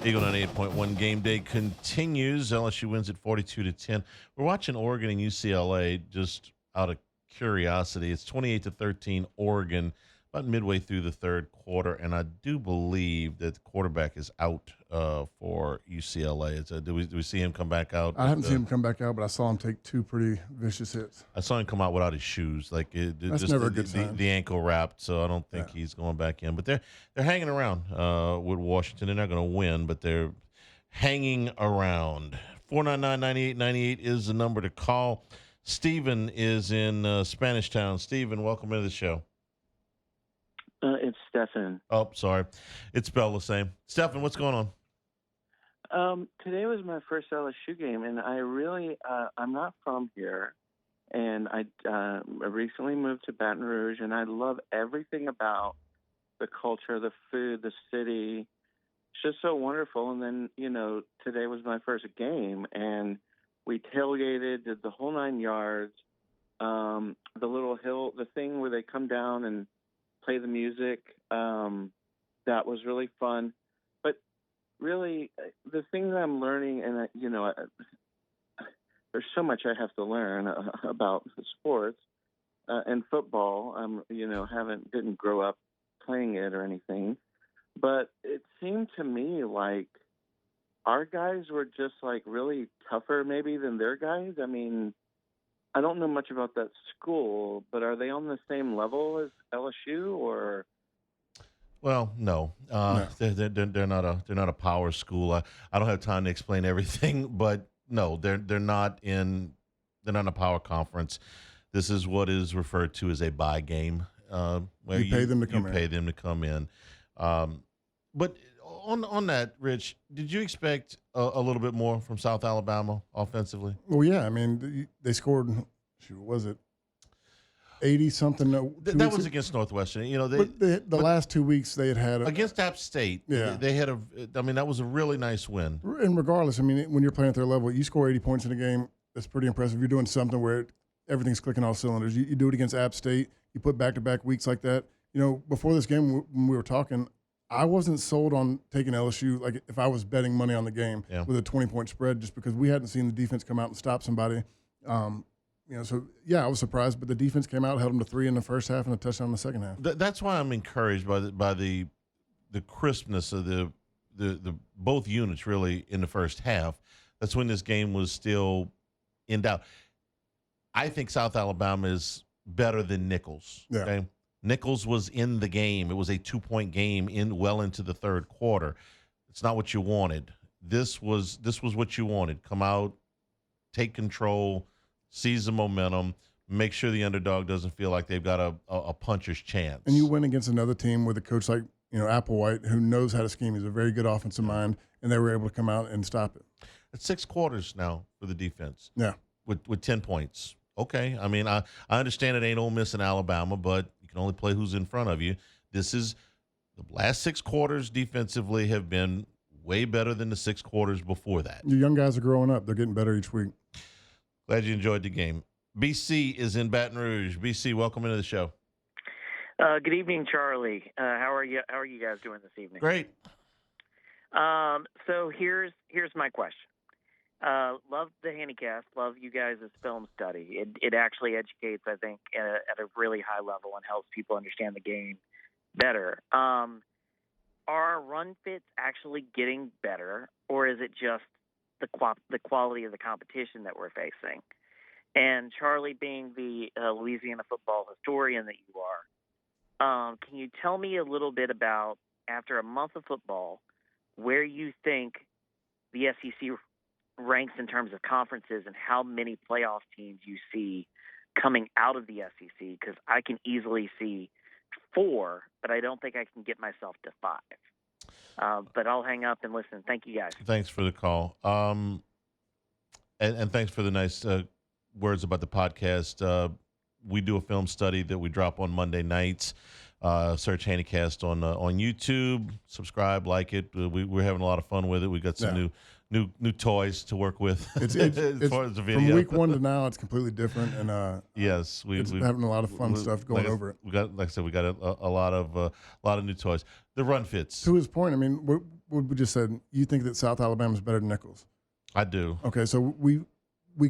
Speaker 2: Eagle 98.1 Game Day continues. LSU wins at 42-10. We're watching Oregon and UCLA just out of curiosity. It's 28-13 Oregon, about midway through the third quarter, and I do believe that the quarterback is out for UCLA. Do we see him come back out?
Speaker 3: I haven't seen him come back out, but I saw him take two pretty vicious hits.
Speaker 2: I saw him come out without his shoes.
Speaker 3: That's never a good sign.
Speaker 2: The ankle wrapped, so I don't think he's going back in. But they're hanging around with Washington. They're not going to win, but they're hanging around. 499-9898 is the number to call. Stephen is in Spanish Town. Stephen, welcome into the show.
Speaker 11: It's Stefan.
Speaker 2: Oh, sorry. It's spelled the same. Stefan, what's going
Speaker 11: on? Today was my first LSU game, and I really, I'm not from here, and I recently moved to Baton Rouge, and I love everything about the culture, the food, the city. It's just so wonderful. And then, today was my first game, and we tailgated, did the whole 9 yards. The little hill, the thing where they come down and play the music, that was really fun. But really, the thing that I'm learning, and there's so much I have to learn about sports and football. Didn't grow up playing it or anything, but it seemed to me like our guys were just like really tougher maybe than their guys. I mean, I don't know much about that school, but are they on the same level as LSU or?
Speaker 2: Well, no. They're not a power school. I don't have time to explain everything, but no, they're not in a power conference. This is what is referred to as a bye game, where
Speaker 3: you pay them to come in.
Speaker 2: Pay them to come in. But on that, Rich, did you expect a little bit more from South Alabama offensively?
Speaker 3: Well, yeah. I mean, they scored. Was it 80-something?
Speaker 2: That was against Northwestern.
Speaker 3: The last 2 weeks they had
Speaker 2: against App State.
Speaker 3: Yeah,
Speaker 2: they had that was a really nice win.
Speaker 3: And regardless, I mean, when you're playing at their level, you score 80 points in a game. That's pretty impressive. You're doing something where everything's clicking all cylinders. You do it against App State. You put back-to-back weeks like that. Before this game, when we were talking, I wasn't sold on taking LSU, like if I was betting money on the game with a 20-point spread, just because we hadn't seen the defense come out and stop somebody. So, yeah, I was surprised, but the defense came out, held them to 3 in the first half and a touchdown in the second half.
Speaker 2: That's why I'm encouraged by the crispness of the both units really in the first half. That's when this game was still in doubt. I think South Alabama is better than Nichols.
Speaker 3: Yeah.
Speaker 2: Okay? Nichols was in the game. It was a 2-point game well into the third quarter. It's not what you wanted. This was what you wanted. Come out, take control, seize the momentum, make sure the underdog doesn't feel like they've got a puncher's chance.
Speaker 3: And you win against another team with a coach like Applewhite, who knows how to scheme. He's a very good offensive mind, and they were able to come out and stop it.
Speaker 2: It's 6 quarters now for the defense.
Speaker 3: Yeah,
Speaker 2: with 10 points. Okay, I mean I understand it ain't Ole Miss and Alabama, but you can only play who's in front of you. This is the last 6 quarters defensively have been way better than the 6 quarters before that.
Speaker 3: Your young guys are growing up. They're getting better each week.
Speaker 2: Glad you enjoyed the game. BC is in Baton Rouge. BC, welcome into the show.
Speaker 12: Good evening, Charlie. How are you? How are you guys doing this evening?
Speaker 2: Great.
Speaker 12: So here's my question. Love the handicap. Love you guys' film study. It actually educates, I think, at a really high level and helps people understand the game better. Are run fits actually getting better, or is it just the quality of the competition that we're facing? And Charlie, being the Louisiana football historian that you are, can you tell me a little bit about, after a month of football, where you think the SEC ranks in terms of conferences and how many playoff teams you see coming out of the SEC? Because I can easily see 4, but I don't think I can get myself to 5. But I'll hang up and listen. Thank you, guys.
Speaker 2: Thanks for the call. And thanks for the nice words about the podcast. We do a film study that we drop on Monday nights. Search Handycast on YouTube. Subscribe, like it. We're having a lot of fun with it. We got some new toys to work with.
Speaker 3: It's
Speaker 2: as far as the video.
Speaker 3: From week 1 to now, it's completely different, and
Speaker 2: yes, we're
Speaker 3: having a lot of fun stuff going over it.
Speaker 2: We got, like I said, we got a lot of new toys. The run fits.
Speaker 3: To his point, I mean, what we just said, you think that South Alabama is better than Nichols?
Speaker 2: I do.
Speaker 3: Okay, so we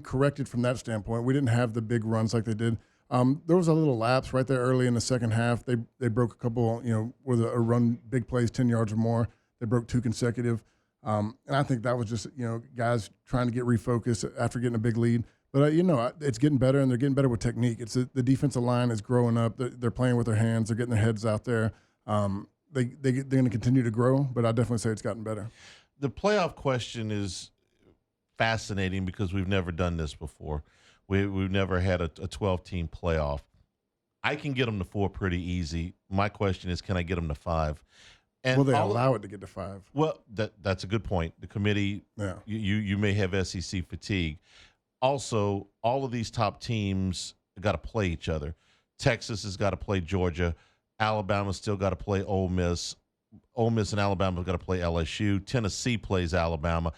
Speaker 3: corrected from that standpoint. We didn't have the big runs like they did. There was a little lapse right there early in the second half. They broke a couple, with a run, big plays, 10 yards or more. They broke 2 consecutive. And I think that was just, guys trying to get refocused after getting a big lead. But, it's getting better, and they're getting better with technique. It's the defensive line is growing up. They're playing with their hands. They're getting their heads out there. They're going to continue to grow, but I definitely say it's gotten better.
Speaker 2: The playoff question is fascinating because we've never done this before. We've never had a 12-team playoff. I can get them to 4 pretty easy. My question is, can I get them to 5? And
Speaker 3: will they allow it to get to 5?
Speaker 2: Well, that's a good point. The committee, you may have SEC fatigue. Also, all of these top teams got to play each other. Texas has got to play Georgia. Alabama's still got to play Ole Miss. Ole Miss and Alabama have got to play LSU. Tennessee plays Alabama.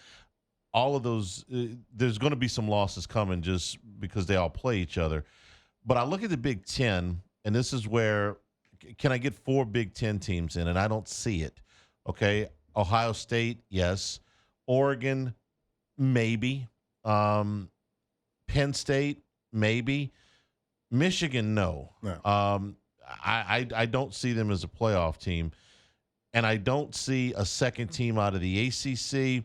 Speaker 2: All of those, there's going to be some losses coming just because they all play each other. But I look at the Big Ten, and this is where, can I get 4 Big Ten teams in? And I don't see it. Okay, Ohio State, yes. Oregon, maybe. Penn State, maybe. Michigan, no. I don't see them as a playoff team. And I don't see a second team out of the ACC.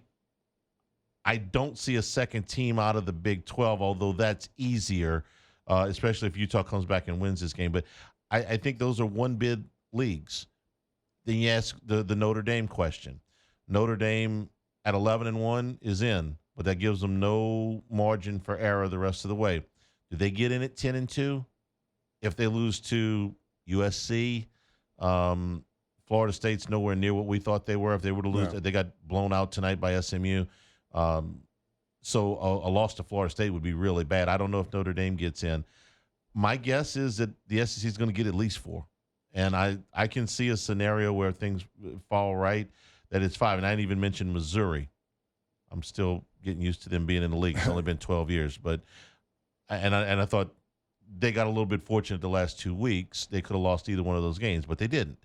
Speaker 2: I don't see a second team out of the Big 12, although that's easier, especially if Utah comes back and wins this game. But I think those are one-bid leagues. Then you ask the Notre Dame question. Notre Dame at 11-1 is in, but that gives them no margin for error the rest of the way. Do they get in at 10-2? If they lose to USC, Florida State's nowhere near what we thought they were. If they were to lose, they got blown out tonight by SMU. So a loss to Florida State would be really bad. I don't know if Notre Dame gets in. My guess is that the SEC is going to get at least 4. And I can see a scenario where things fall right, that it's 5. And I didn't even mention Missouri. I'm still getting used to them being in the league. It's only been 12 years. But I thought they got a little bit fortunate the last 2 weeks. They could have lost either one of those games, but they didn't.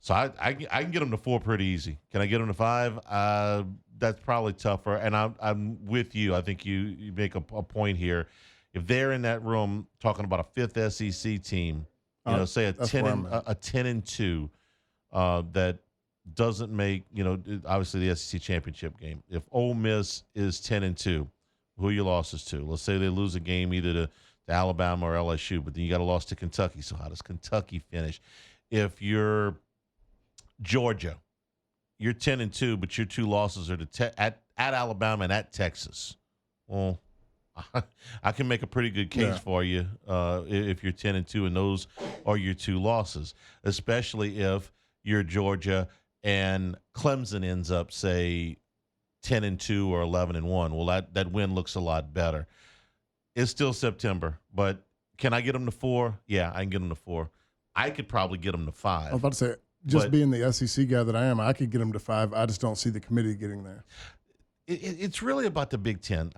Speaker 2: So I can get them to 4 pretty easy. Can I get them to 5? That's probably tougher. And I'm with you. I think you make a point here. If they're in that room talking about a 5th SEC team, say a 10-2, that doesn't make obviously the SEC championship game. If Ole Miss is 10-2, who are your losses to? Let's say they lose a game either to Alabama or LSU, but then you got a loss to Kentucky. So how does Kentucky finish? If you're Georgia, you're 10-2, but your 2 losses are to at Alabama and at Texas. Well, I can make a pretty good case for you if you're 10-2, and those are your 2 losses, especially if you're Georgia and Clemson ends up, say, 10-2 or 11-1. Well, that win looks a lot better. It's still September, but can I get them to 4? Yeah, I can get them to 4. I could probably get them to 5.
Speaker 3: I was about to say, being the SEC guy that I am, I could get them to 5. I just don't see the committee getting there.
Speaker 2: It's really about the Big Ten.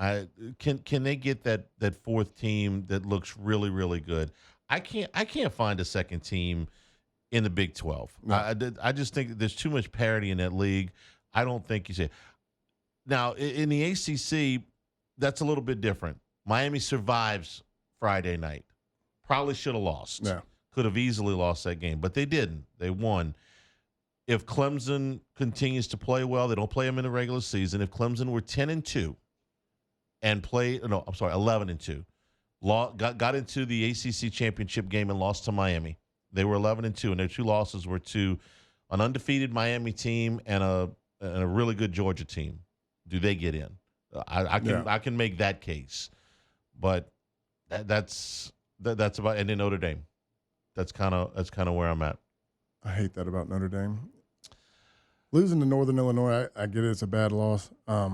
Speaker 2: Can they get that 4th team that looks really, really good? I can't find a second team in the Big 12. No. I just think that there's too much parity in that league. I don't think you say. Now, in the ACC, that's a little bit different. Miami survives Friday night. Probably should have lost.
Speaker 3: Yeah.
Speaker 2: Could have easily lost that game, but they didn't. They won. If Clemson continues to play well, they don't play them in the regular season. If Clemson were 10-2 and 11-2, got into the ACC championship game and lost to Miami. They were 11-2, and their two losses were to an undefeated Miami team and a really good Georgia team. Do they get in? I can make that case, but that's about. And then Notre Dame. That's kind of where I'm at.
Speaker 3: I hate that about Notre Dame. Losing to Northern Illinois, I get it. It's a bad loss. I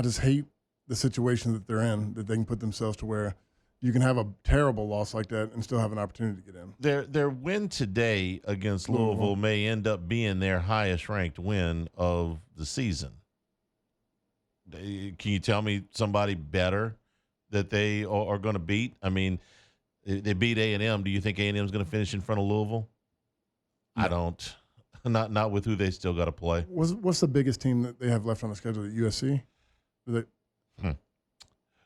Speaker 3: just hate the situation that they're in, that they can put themselves to where you can have a terrible loss like that and still have an opportunity to get in.
Speaker 2: Their win today against Louisville may end up being their highest ranked win of the season. Can you tell me somebody better that they are going to beat? I mean, they beat A&M. Do you think A&M is going to finish in front of Louisville? No. I don't. Not with who they still got to play.
Speaker 3: What's the biggest team that they have left on the schedule at USC?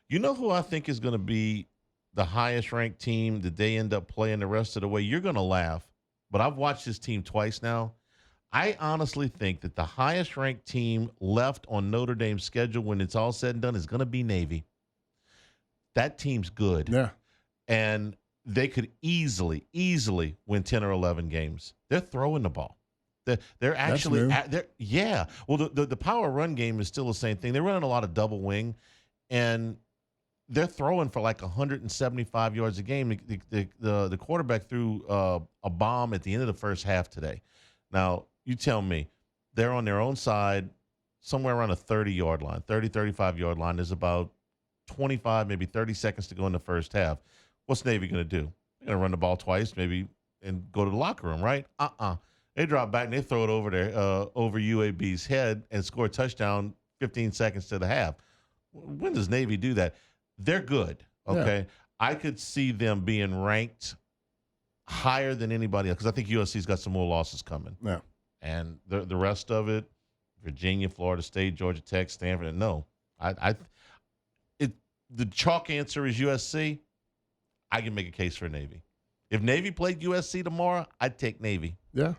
Speaker 2: You know who I think is going to be the highest ranked team that they end up playing the rest of the way? You're going to laugh, but I've watched this team twice now. I honestly think that the highest ranked team left on Notre Dame's schedule when it's all said and done is going to be Navy. That team's good.
Speaker 3: Yeah.
Speaker 2: And they could easily win 10 or 11 games. They're throwing the ball. They're actually Well, the power run game is still the same thing. They're running a lot of double wing, and they're throwing for like 175 yards a game. The quarterback threw a bomb at the end of the first half today. Now, you tell me, they're on their own side, somewhere around a 30-yard line, 30, 35-yard line. There's about 25, maybe 30 seconds to go in the first half. What's Navy going to do? They're going to run the ball twice, maybe, and go to the locker room, right? They drop back and they throw it over there, over UAB's head and score a touchdown 15 seconds to the half. When does Navy do that? They're good, okay? Yeah. I could see them being ranked higher than anybody else because I think USC's got some more losses coming.
Speaker 3: Yeah.
Speaker 2: And the rest of it, Virginia, Florida State, Georgia Tech, Stanford, no. The chalk answer is USC. I can make a case for Navy. If Navy played USC tomorrow, I'd take Navy.
Speaker 3: Yeah.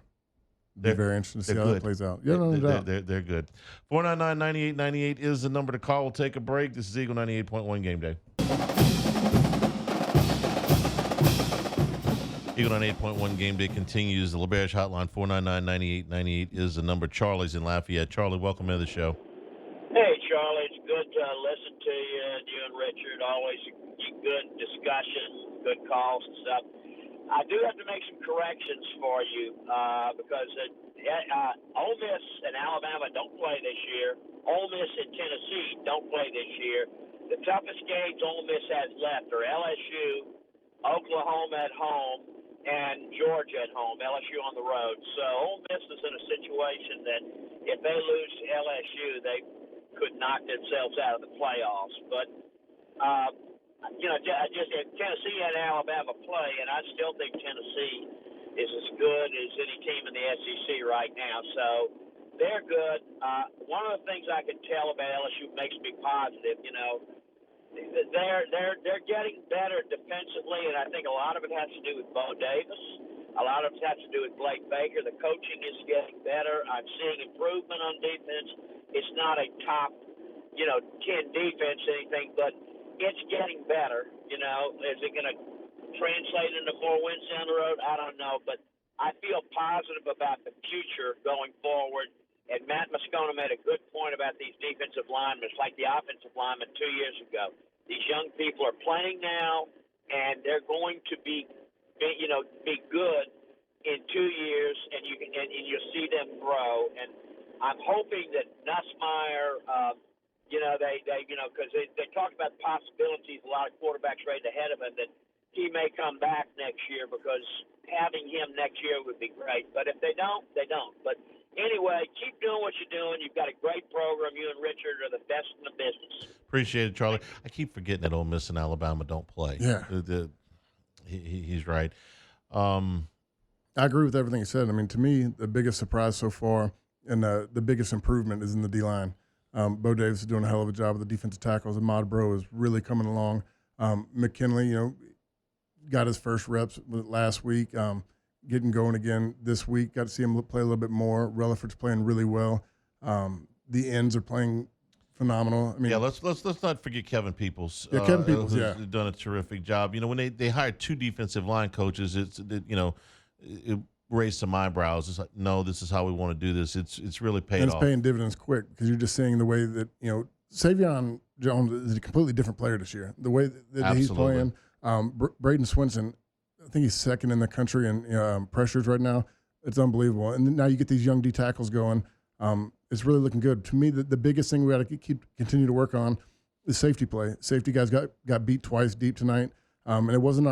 Speaker 3: Be very interesting to see how that plays out. Yeah, no doubt.
Speaker 2: They're good. 499-9898 is the number to call. We'll take a break. This is Eagle 98.1 Game Day. Eagle 98.1 Game Day continues. The LaBerge Hotline, 499-9898 is the number. Charlie's in Lafayette. Charlie, welcome to the show.
Speaker 13: Hey, Charlie. It's good to listen to you and Richard. Always good discussion, good calls and stuff. I do have to make some corrections for you because Ole Miss and Alabama don't play this year. Ole Miss and Tennessee don't play this year. The toughest games Ole Miss has left are LSU, Oklahoma at home, and Georgia at home, LSU on the road. So Ole Miss is in a situation that if they lose to LSU, they could knock themselves out of the playoffs. But just if Tennessee and Alabama play, and I still think Tennessee is as good as any team in the SEC right now. So they're good. One of the things I can tell about LSU makes me positive. They're getting better defensively, and I think a lot of it has to do with Bo Davis. A lot of it has to do with Blake Baker. The coaching is getting better. I'm seeing improvement on defense. It's not a top, 10 defense or anything, but it's getting better. Is it going to translate into more wins down the road? I don't know, but I feel positive about the future going forward. And Matt Moscona made a good point about these defensive linemen. It's like the offensive linemen 2 years ago. These young people are playing now, and they're going to be good in 2 years, and you'll see them grow. And I'm hoping that Nussmeier, because they talked about the possibilities, a lot of quarterbacks right ahead of him, that he may come back next year because having him next year would be great. But if they don't, they don't. But anyway, keep doing what you're doing. You've got a great program. You and Richard are the best in the business.
Speaker 2: Appreciate it, Charlie. I keep forgetting that Ole Miss and Alabama don't play.
Speaker 3: Yeah.
Speaker 2: He's right.
Speaker 3: I agree with everything he said. I mean, to me, the biggest surprise so far and the biggest improvement is in the D-line. Bo Davis is doing a hell of a job with the defensive tackles. Ahmad Bro is really coming along. McKinley, got his first reps last week, getting going again this week. Got to see him play a little bit more. Relaford's playing really well. The ends are playing phenomenal. I mean,
Speaker 2: Yeah, let's not forget Kevin Peoples.
Speaker 3: Yeah, Kevin Peoples,
Speaker 2: who's
Speaker 3: yeah.
Speaker 2: done a terrific job. You know, when they hired 2 defensive line coaches, it raised some eyebrows. It's like, no, this is how we want to do this. It's really paid
Speaker 3: and it's
Speaker 2: off.
Speaker 3: paying dividends quick because you're just seeing the way that Savion Jones is a completely different player this year. The way that he's
Speaker 2: Absolutely.
Speaker 3: playing, Braden Swinson, I think he's second in the country in pressures right now. It's unbelievable. And now you get these young D tackles going. It's really looking good. To me, the biggest thing we got to continue to work on is safety play. Safety guys got beat twice deep tonight, and it wasn't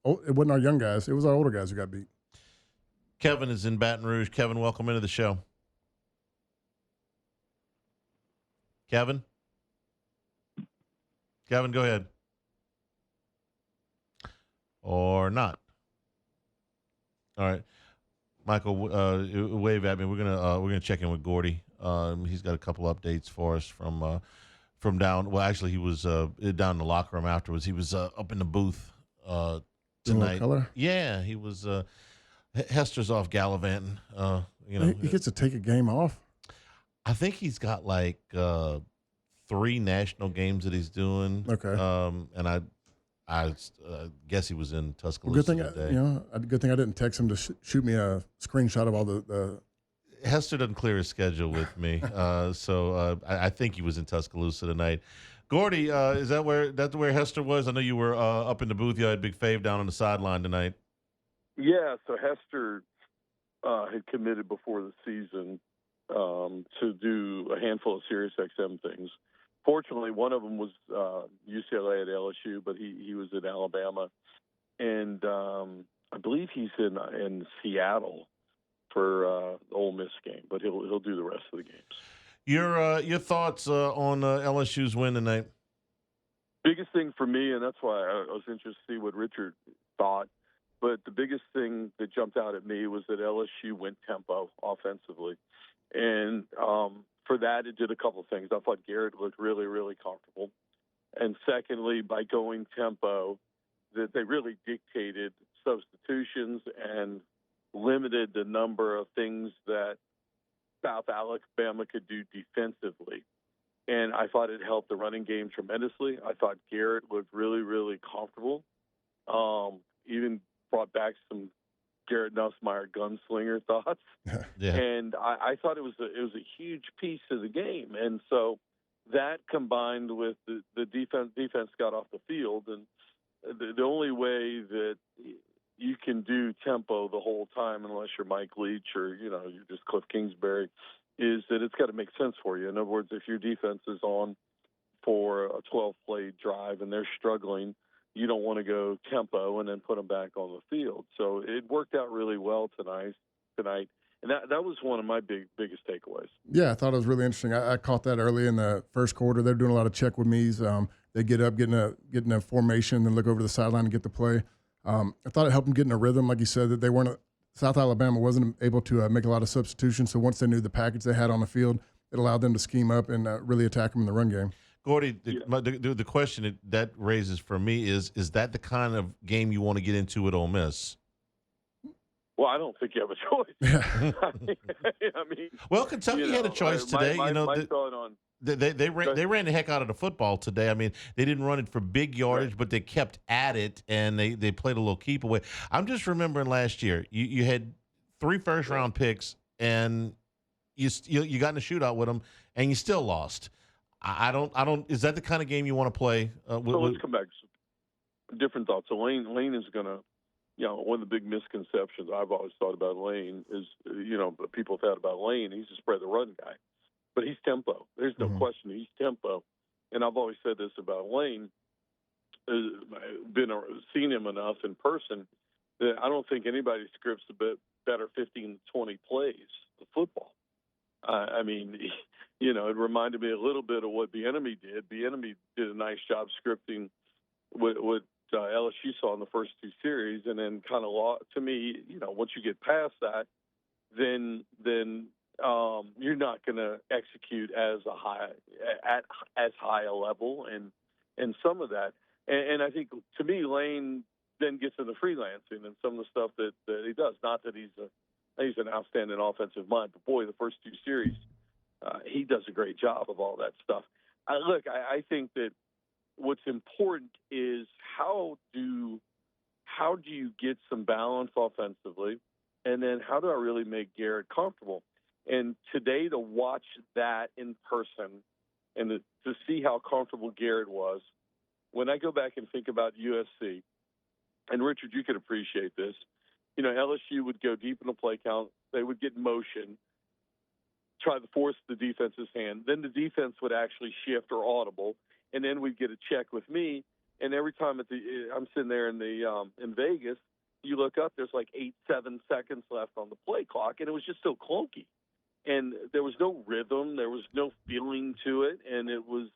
Speaker 3: it wasn't our young guys. It was our older guys who got beat.
Speaker 2: Kevin is in Baton Rouge. Kevin, welcome into the show. Kevin, go ahead. Or not. All right, Michael, wave at me. We're gonna check in with Gordy. He's got a couple updates for us from down. Well, actually, he was down in the locker room afterwards. He was up in the booth tonight.
Speaker 3: Color?
Speaker 2: Yeah, he was. Hester's off gallivanting.
Speaker 3: He gets to take a game off.
Speaker 2: I think he's got like 3 national games that he's doing.
Speaker 3: Okay.
Speaker 2: And I guess he was in Tuscaloosa
Speaker 3: Good thing
Speaker 2: today.
Speaker 3: good thing I didn't text him to shoot me a screenshot of all the.
Speaker 2: Hester doesn't clear his schedule with me, so I think he was in Tuscaloosa tonight. Gordy, is that where Hester was? I know you were up in the booth. You had Big Fave down on the sideline tonight.
Speaker 14: Yeah, so Hester had committed before the season to do a handful of Sirius XM things. Fortunately, one of them was UCLA at LSU, but he was in Alabama, and I believe he's in Seattle for the Ole Miss game, but he'll do the rest of the games.
Speaker 2: Your thoughts on LSU's win tonight?
Speaker 14: Biggest thing for me, and that's why I was interested to see what Richard thought. But the biggest thing that jumped out at me was that LSU went tempo offensively. And for that, it did a couple of things. I thought Garrett looked really, really comfortable. And secondly, by going tempo, that they really dictated substitutions and limited the number of things that South Alabama could do defensively. And I thought it helped the running game tremendously. I thought Garrett looked really, really comfortable. Even brought back some Garrett Nussmeier gunslinger thoughts.
Speaker 2: Yeah.
Speaker 14: And I thought it was a huge piece of the game. And so that combined with the defense got off the field, and the only way that you can do tempo the whole time, unless you're Mike Leach or you're just Cliff Kingsbury, is that it's got to make sense for you. In other words, if your defense is on for a 12-play drive and they're struggling, you don't want to go tempo and then put them back on the field. So it worked out really well tonight, and that was one of my biggest takeaways.
Speaker 3: Yeah, I thought it was really interesting. I caught that early in the first quarter. They're doing a lot of check with me's. They get up, getting a formation, then look over to the sideline and get the play. I thought it helped them get in a rhythm, like you said, that they weren't. South Alabama wasn't able to make a lot of substitutions. So once they knew the package they had on the field, it allowed them to scheme up and really attack them in the run game.
Speaker 2: Gordy, the question that raises for me is that the kind of game you want to get into at Ole Miss?
Speaker 14: Well, I don't think you have a choice. I mean,
Speaker 2: well, Kentucky had a choice today.
Speaker 14: My thought on
Speaker 2: they ran the heck out of the football today. I mean, they didn't run it for big yardage, but they kept at it, and they played a little keep away. I'm just remembering last year, you had 3 first-round picks, and you got in a shootout with them, and you still lost. I don't. Is that the kind of game you want to play?
Speaker 14: So let's come back. Different thoughts. So Lane is going to, one of the big misconceptions I've always thought about Lane is, people have thought about Lane. He's a spread the run guy, but he's tempo. There's no question he's tempo. And I've always said this about Lane. Seen him enough in person that I don't think anybody scripts a bit better 15 to 20 plays of football. I mean, it reminded me a little bit of what Bieniemy did. Bieniemy did a nice job scripting what LSU saw in the first 2 series, and then kind of to me, once you get past that, then you're not going to execute at as high a level, and some of that, and I think to me, Lane then gets into freelancing and some of the stuff that he does. Not that he's an outstanding offensive mind, but boy, the first 2 series, he does a great job of all that stuff. I think that what's important is how do you get some balance offensively, and then how do I really make Garrett comfortable? And today, to watch that in person and to see how comfortable Garrett was, when I go back and think about USC, and Richard, you could appreciate this, LSU would go deep in the play count. They would get motion, try to force the defense's hand. Then the defense would actually shift or audible, and then we'd get a check with me. And every time I'm sitting there in Vegas, you look up, there's like 7 seconds left on the play clock, and it was just so clunky. And there was no rhythm, there was no feeling to it, and it was,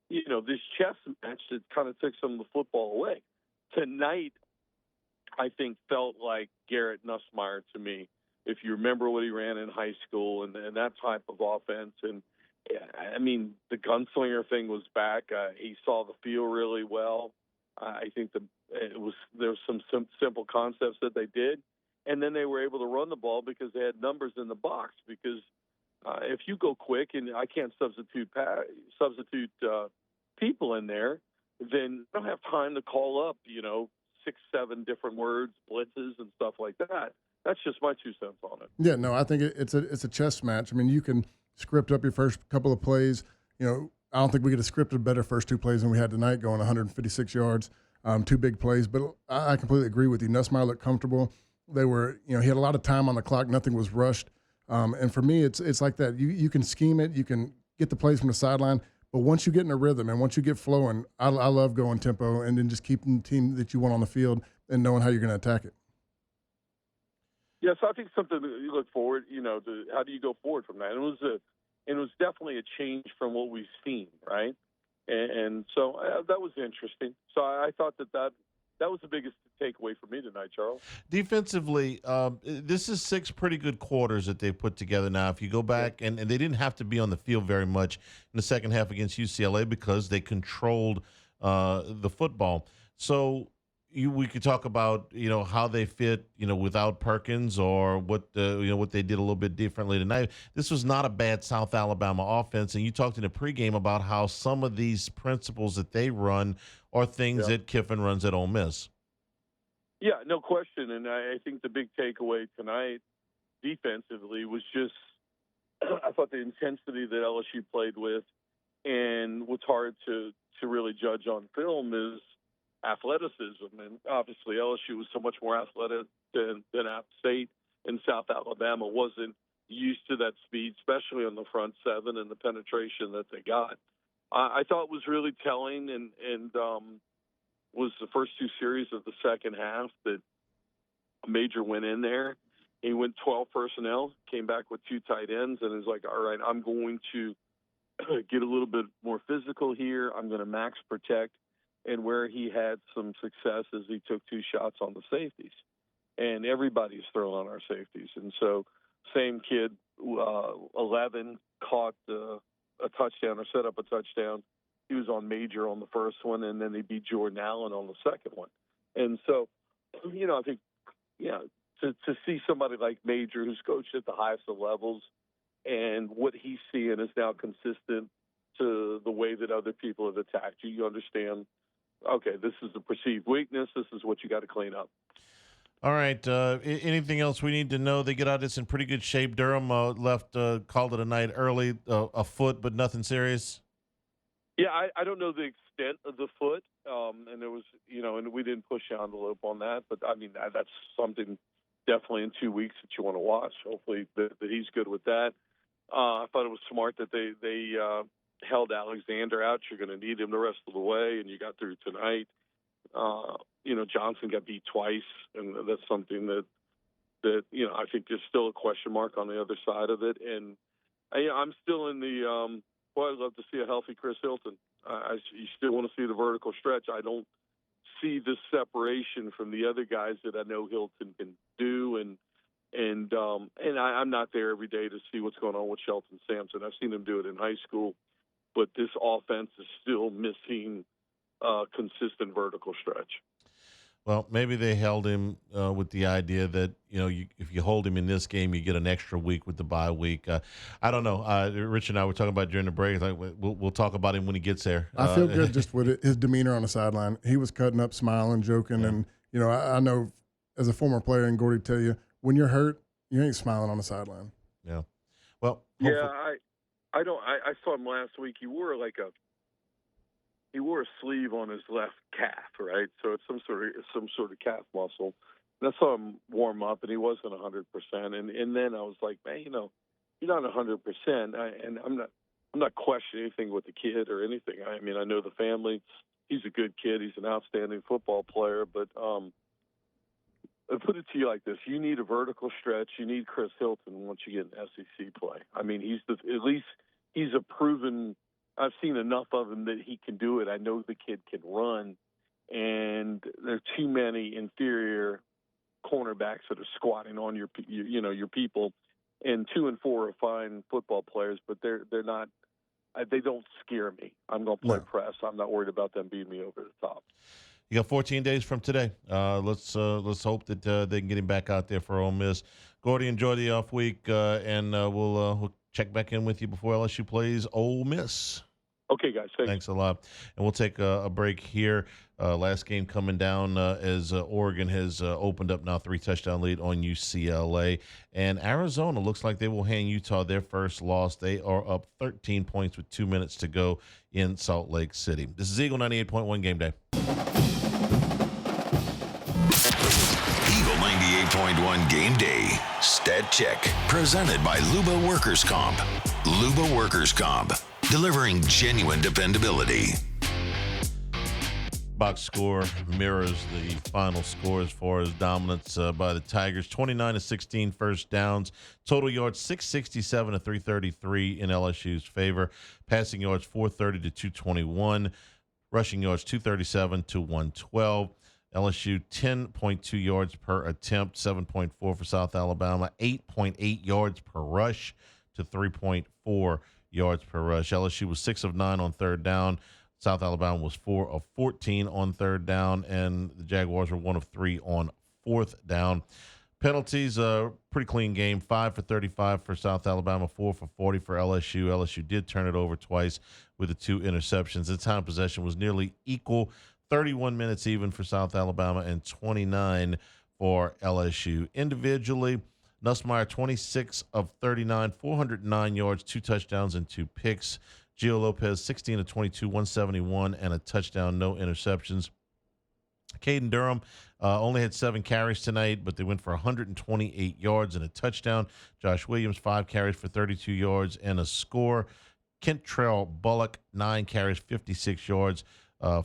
Speaker 14: this chess match that kind of took some of the football away. Tonight, I think, felt like Garrett Nussmeier to me. If you remember what he ran in high school and that type of offense. And, I mean, the gunslinger thing was back. He saw the field really well. I think there was some simple concepts that they did. And then they were able to run the ball because they had numbers in the box. Because if you go quick and I can't substitute people in there, then I don't have time to call up, 6-7 different words, blitzes, and stuff like that. That's just my 2 cents on it.
Speaker 3: Yeah, no, I think it's a chess match. I mean, you can script up your first couple of plays. I don't think we could have scripted better first 2 plays than we had tonight, going 156 yards, 2 big plays. But I completely agree with you. Nussmeier looked comfortable. They were, he had a lot of time on the clock. Nothing was rushed. And for me, it's like that. You can scheme it. You can get the plays from the sideline. But once you get in a rhythm and once you get flowing, I love going tempo and then just keeping the team that you want on the field and knowing how you're going to attack it.
Speaker 14: Yeah, so I think something that you look forward, to how do you go forward from that? It was definitely a change from what we've seen, right? And so that was interesting. So I thought that was the biggest takeaway for me tonight, Charles.
Speaker 2: Defensively, this is 6 pretty good quarters that they've put together now. If you go back, and they didn't have to be on the field very much in the second half against UCLA because they controlled the football. So we could talk about how they fit without Perkins, or what what they did a little bit differently tonight. This was not a bad South Alabama offense, and you talked in the pregame about how some of these principles that they run are things that Kiffin runs at Ole Miss.
Speaker 14: Yeah, no question. And I think the big takeaway tonight defensively was just I thought the intensity that LSU played with, and what's hard to really judge on film is athleticism. And obviously LSU was so much more athletic than App State, and South Alabama wasn't used to that speed, especially on the front 7 and the penetration that they got. I thought it was really telling, and was the first 2 series of the second half that Major went in there. He went 12 personnel, came back with 2 tight ends, and is like, all right, I'm going to get a little bit more physical here. I'm going to max protect. And where he had some success is he took 2 shots on the safeties. And everybody's throwing on our safeties. And so same kid, 11, caught a touchdown or set up a touchdown. He was on Major on the first one, and then they beat Jordan Allen on the second one. And so, I think, to see somebody like Major, who's coached at the highest of levels, and what he's seeing is now consistent to the way that other people have attacked you. You understand, okay, this is a perceived weakness. This is what you got to clean up.
Speaker 2: All right. Anything else we need to know? They get out of this in pretty good shape. Durham called it a night early, a foot, but nothing serious.
Speaker 14: Yeah, I don't know the extent of the foot, and there was, and we didn't push the envelope on that. But I mean, that's something definitely in 2 weeks that you want to watch. Hopefully that he's good with that. I thought it was smart that they held Alexander out. You're going to need him the rest of the way, and you got through tonight. Johnson got beat twice, and that's something that I think there's still a question mark on the other side of it. And I'm still in the I'd love to see a healthy Chris Hilton. You still want to see the vertical stretch. I don't see the separation from the other guys that I know Hilton can do, and I'm not there every day to see what's going on with Shelton Sampson. I've seen him do it in high school, but this offense is still missing consistent vertical stretch.
Speaker 2: Well, maybe they held him with the idea that, if you hold him in this game, you get an extra week with the bye week. I don't know. Rich and I were talking about during the break. Like, we'll talk about him when he gets there.
Speaker 3: I feel good just with his demeanor on the sideline. He was cutting up, smiling, joking.
Speaker 2: Yeah.
Speaker 3: And, I know as a former player, and Gordy tell you, when you're hurt, you ain't smiling on the sideline.
Speaker 2: Yeah. Well,
Speaker 14: yeah, I saw him last week. He wore a sleeve on his left calf, right? So it's some sort of calf muscle. And I saw him warm up, and he wasn't 100%. And then I was like, man, you're not 100%. And I'm not questioning anything with the kid or anything. I mean, I know the family. He's a good kid. He's an outstanding football player. But I'll put it to you like this: you need a vertical stretch. You need Chris Hilton once you get an SEC play. I mean, he's a proven. I've seen enough of him that he can do it. I know the kid can run, and there are too many inferior cornerbacks that are squatting on your people. And 2 and 4 are fine football players, but they're not. They don't scare me. I'm going to play press. I'm not worried about them beating me over the top.
Speaker 2: You got 14 days from today. Let's hope that they can get him back out there for Ole Miss. Gordy, enjoy the off week, and we'll check back in with you before LSU plays Ole Miss.
Speaker 14: Okay, guys.
Speaker 2: Thanks a lot. And we'll take a break here. Last game coming down as Oregon has opened up now 3-touchdown lead on UCLA. And Arizona looks like they will hand Utah their first loss. They are up 13 points with 2 minutes to go in Salt Lake City. This is Eagle 98.1 Game Day.
Speaker 1: Eagle 98.1 Game Day. Stat Check. Presented by Luba Workers Comp. Luba Workers Comp. Delivering genuine dependability.
Speaker 2: Box score mirrors the final score as far as dominance by the Tigers. 29-16 first downs. Total yards 667 to 333 in LSU's favor. Passing yards 430 to 221. Rushing yards 237 to 112. LSU 10.2 yards per attempt, 7.4 for South Alabama, 8.8 yards per rush to 3.4 yards per rush. LSU was 6 of 9 on third down. South Alabama was 4 of 14 on third down, and the Jaguars were 1 of 3 on fourth down. Penalties, pretty clean game. 5 for 35 for South Alabama, 4 for 40 for LSU. LSU did turn it over twice with the 2 interceptions. The time of possession was nearly equal, 31 minutes even for South Alabama and 29 for LSU. Individually, Nussmeier, 26 of 39, 409 yards, 2 touchdowns and 2 picks. Gio Lopez, 16 of 22, 171 and a touchdown, no interceptions. Caden Durham only had 7 carries tonight, but they went for 128 yards and a touchdown. Josh Williams, 5 carries for 32 yards and a score. Kentrell Bullock, 9 carries, 56 yards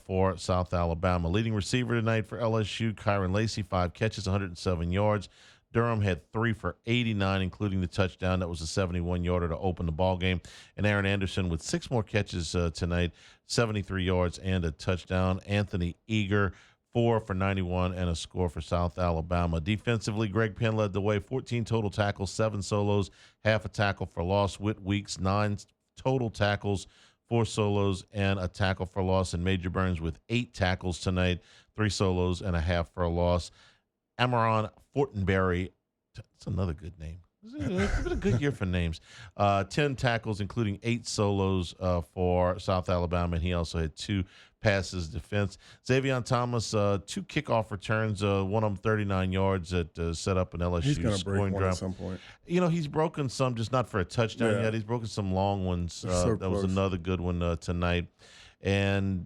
Speaker 2: for South Alabama. Leading receiver tonight for LSU, Kyron Lacey, 5 catches, 107 yards. Durham had 3 for 89, including the touchdown. That was a 71-yarder to open the ball game. And Aaron Anderson with 6 more catches tonight, 73 yards and a touchdown. Anthony Eager, 4 for 91 and a score for South Alabama. Defensively, Greg Penn led the way, 14 total tackles, 7 solos, half a tackle for loss. Whit Weeks, 9 total tackles, 4 solos and a tackle for loss. And Major Burns with 8 tackles tonight, 3 solos and a half for a loss. Amaron Fortenberry, that's another good name. It's been a good year for names. 10 tackles, including 8 solos for South Alabama, and he also had 2 passes defense. Xavion Thomas, 2 kickoff returns, one of them 39 yards that set up an LSU scoring drive.
Speaker 3: At some point.
Speaker 2: He's broken some, just not for a touchdown yet. He's broken some long ones. That was another good one tonight. And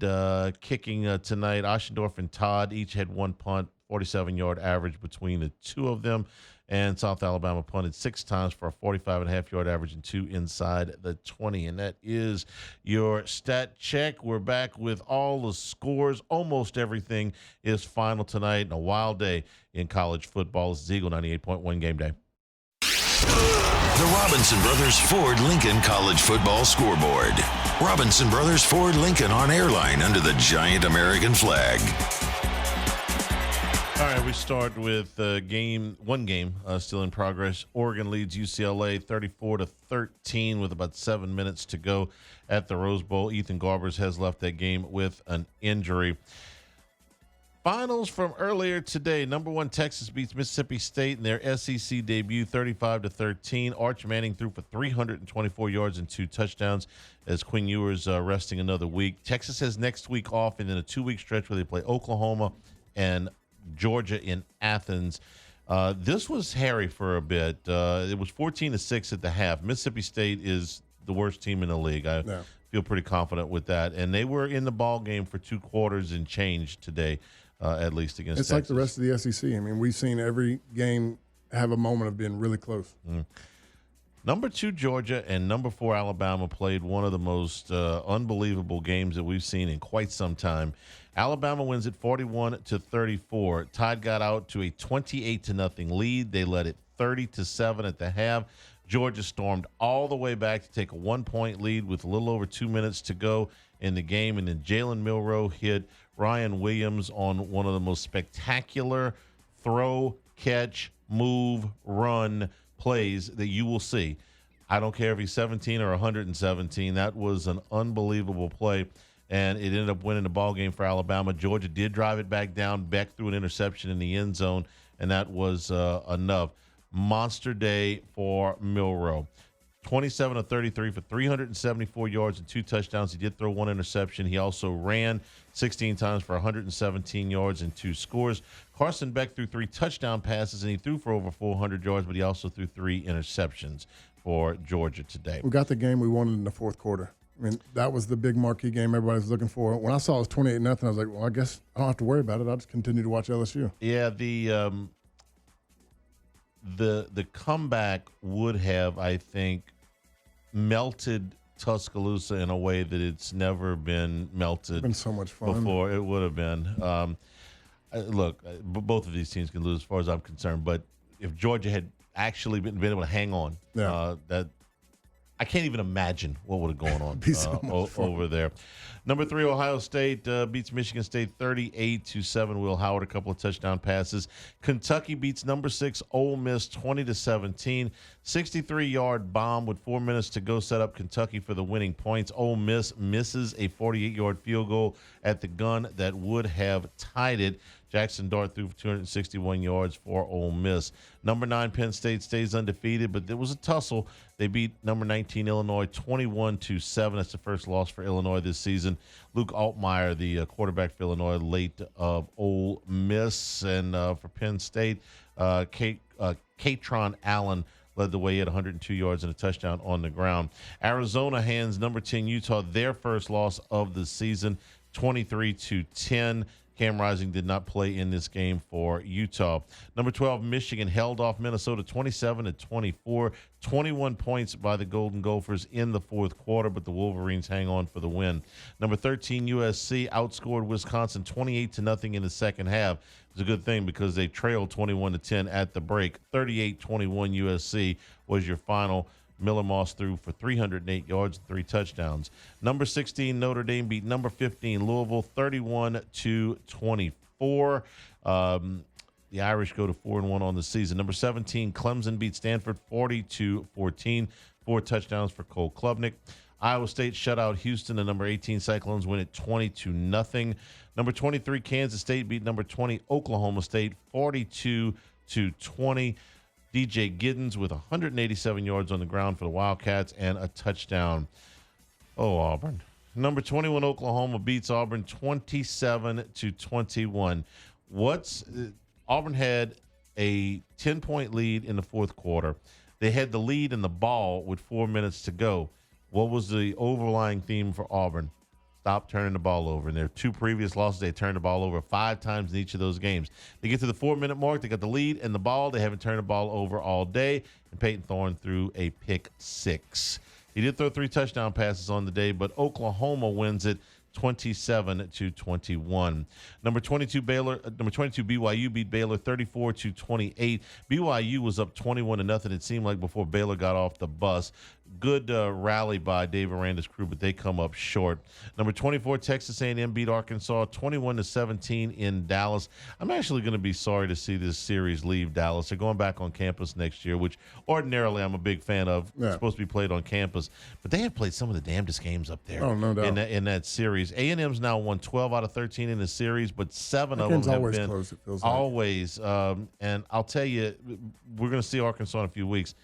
Speaker 2: kicking tonight, Oschendorf and Todd each had 1 punt, 47-yard average between the 2 of them. And South Alabama punted 6 times for a 45.5-yard average and 2 inside the 20. And that is your stat check. We're back with all the scores. Almost everything is final tonight. And a wild day in college football. This is Eagle 98.1 Game Day.
Speaker 1: The Robinson Brothers Ford Lincoln College Football Scoreboard. Robinson Brothers Ford Lincoln on airline under the giant American flag.
Speaker 2: All right, we start with one game still in progress. Oregon leads UCLA 34-13 with about 7 minutes to go at the Rose Bowl. Ethan Garbers has left that game with an injury. Finals from earlier today. Number 1 Texas beats Mississippi State in their SEC debut 35-13. Arch Manning threw for 324 yards and 2 touchdowns as Quinn Ewers resting another week. Texas has next week off and then a 2-week stretch where they play Oklahoma and Georgia in Athens. This was hairy for a bit. It was 14-6 at the half. Mississippi State is the worst team in the league. I feel pretty confident with that. And they were in the ball game for 2 quarters and change today. At least against
Speaker 3: It's
Speaker 2: Texas.
Speaker 3: like the rest of the SEC. I mean, we've seen every game have a moment of being really close.
Speaker 2: Number 2 Georgia and number 4 Alabama played one of the most unbelievable games that we've seen in quite some time. Alabama wins it 41-34. Tide got out to a 28-0 lead. They led it 30-7 at the half. Georgia stormed all the way back to take a 1-point lead with a little over 2 minutes to go in the game, and then Jalen Milroe hit Ryan Williams on one of the most spectacular throw, catch, move, run plays that you will see. I don't care if he's 17 or 117. That was an unbelievable play, and it ended up winning the ball game for Alabama. Georgia did drive it back down. Beck threw an interception in the end zone, and that was enough. Monster day for Milroe. 27-33 for 374 yards and 2 touchdowns. He did throw 1 interception. He also ran 16 times for 117 yards and 2 scores. Carson Beck threw 3 touchdown passes, and he threw for over 400 yards, but he also threw 3 interceptions for Georgia today.
Speaker 3: We got the game we wanted in the fourth quarter. I mean, that was the big marquee game everybody was looking for. When I saw it was 28-0, I was like, well, I guess I don't have to worry about it. I'll just continue to watch LSU.
Speaker 2: Yeah, the comeback would have, I think, melted Tuscaloosa in a way that it's never been melted.
Speaker 3: It's been so much fun
Speaker 2: before. It would have been. Look, both of these teams can lose as far as I'm concerned, but if Georgia had actually been able to hang on, that I can't even imagine what would have gone on over there. Number 3, Ohio State beats Michigan State 38-7. Will Howard, a couple of touchdown passes. Kentucky beats number 6 Ole Miss 20-17. 63-yard bomb with 4 minutes to go set up Kentucky for the winning points. Ole Miss misses a 48-yard field goal at the gun that would have tied it. Jackson Dart threw for 261 yards for Ole Miss. Number 9 Penn State stays undefeated, but there was a tussle. They beat number 19 Illinois 21-7. That's the first loss for Illinois this season. Luke Altmaier, the quarterback for Illinois, late of Ole Miss. And for Penn State, Katron Allen led the way at 102 yards and a touchdown on the ground. Arizona hands number 10 Utah their first loss of the season, 23-10. Cam Rising did not play in this game for Utah. Number 12, Michigan held off Minnesota 27-24. 21 points by the Golden Gophers in the fourth quarter, but the Wolverines hang on for the win. Number 13, USC outscored Wisconsin 28-0 in the second half. It's a good thing because they trailed 21-10 at the break. 38-21 USC was your final. Miller Moss threw for 308 yards and 3 touchdowns. Number 16, Notre Dame beat number 15, Louisville, 31-24. The Irish go to 4-1 on the season. Number 17, Clemson beat Stanford 40-14. 4 touchdowns for Cole Klubnik. Iowa State shut out Houston. The number 18 Cyclones win it 20-0. Number 23, Kansas State beat number 20 Oklahoma State 42-20. DJ Giddens with 187 yards on the ground for the Wildcats and a touchdown. Oh, Auburn. Number 21 Oklahoma beats Auburn 27-21. Auburn had a 10-point lead in the fourth quarter. They had the lead in the ball with 4 minutes to go. What was the overlying theme for Auburn? Stop turning the ball over. In their 2 previous losses, they turned the ball over 5 times in each of those games. They get to the 4-minute mark. They got the lead and the ball. They haven't turned the ball over all day. And Peyton Thorne threw a pick 6. He did throw 3 touchdown passes on the day, but Oklahoma wins it 27-21. Number 22 BYU beat Baylor 34-28. BYU was up 21-0. It seemed like before Baylor got off the bus. Good rally by Dave Aranda's crew, but they come up short. Number 24 Texas A&M beat Arkansas 21-17 in Dallas. I'm actually going to be sorry to see this series leave Dallas. They're going back on campus next year, which ordinarily I'm a big fan of. Yeah. It's supposed to be played on campus, but they have played some of the damnedest games up there.
Speaker 3: Oh, no doubt.
Speaker 2: In that series. series. A&M's now won 12 out of 13 in the series, but 7 of them have
Speaker 3: always
Speaker 2: been
Speaker 3: close, it feels like.
Speaker 2: always. And I'll tell you, we're going to see Arkansas in a few weeks.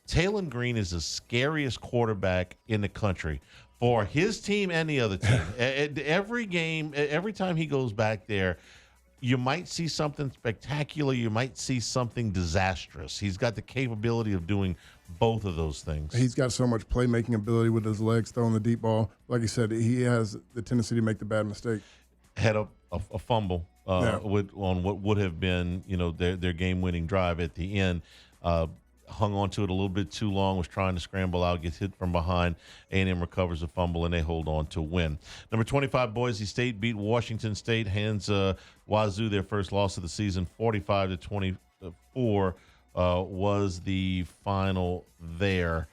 Speaker 2: Taylon Green is the scariest quarterback in the country for his team and the other team. Every game, every time he goes back there, you might see something spectacular. You might see something disastrous. He's got the capability of doing both of those things.
Speaker 3: He's got so much playmaking ability with his legs, throwing the deep ball. Like you said, he has the tendency to make the bad mistake.
Speaker 2: Had a fumble on what would have been, their game-winning drive at the end. Hung on to it a little bit too long, was trying to scramble out, gets hit from behind. A&M recovers a fumble, and they hold on to win. Number 25, Boise State beat Washington State, hands Wazoo their first loss of the season, 45-24 was the final there.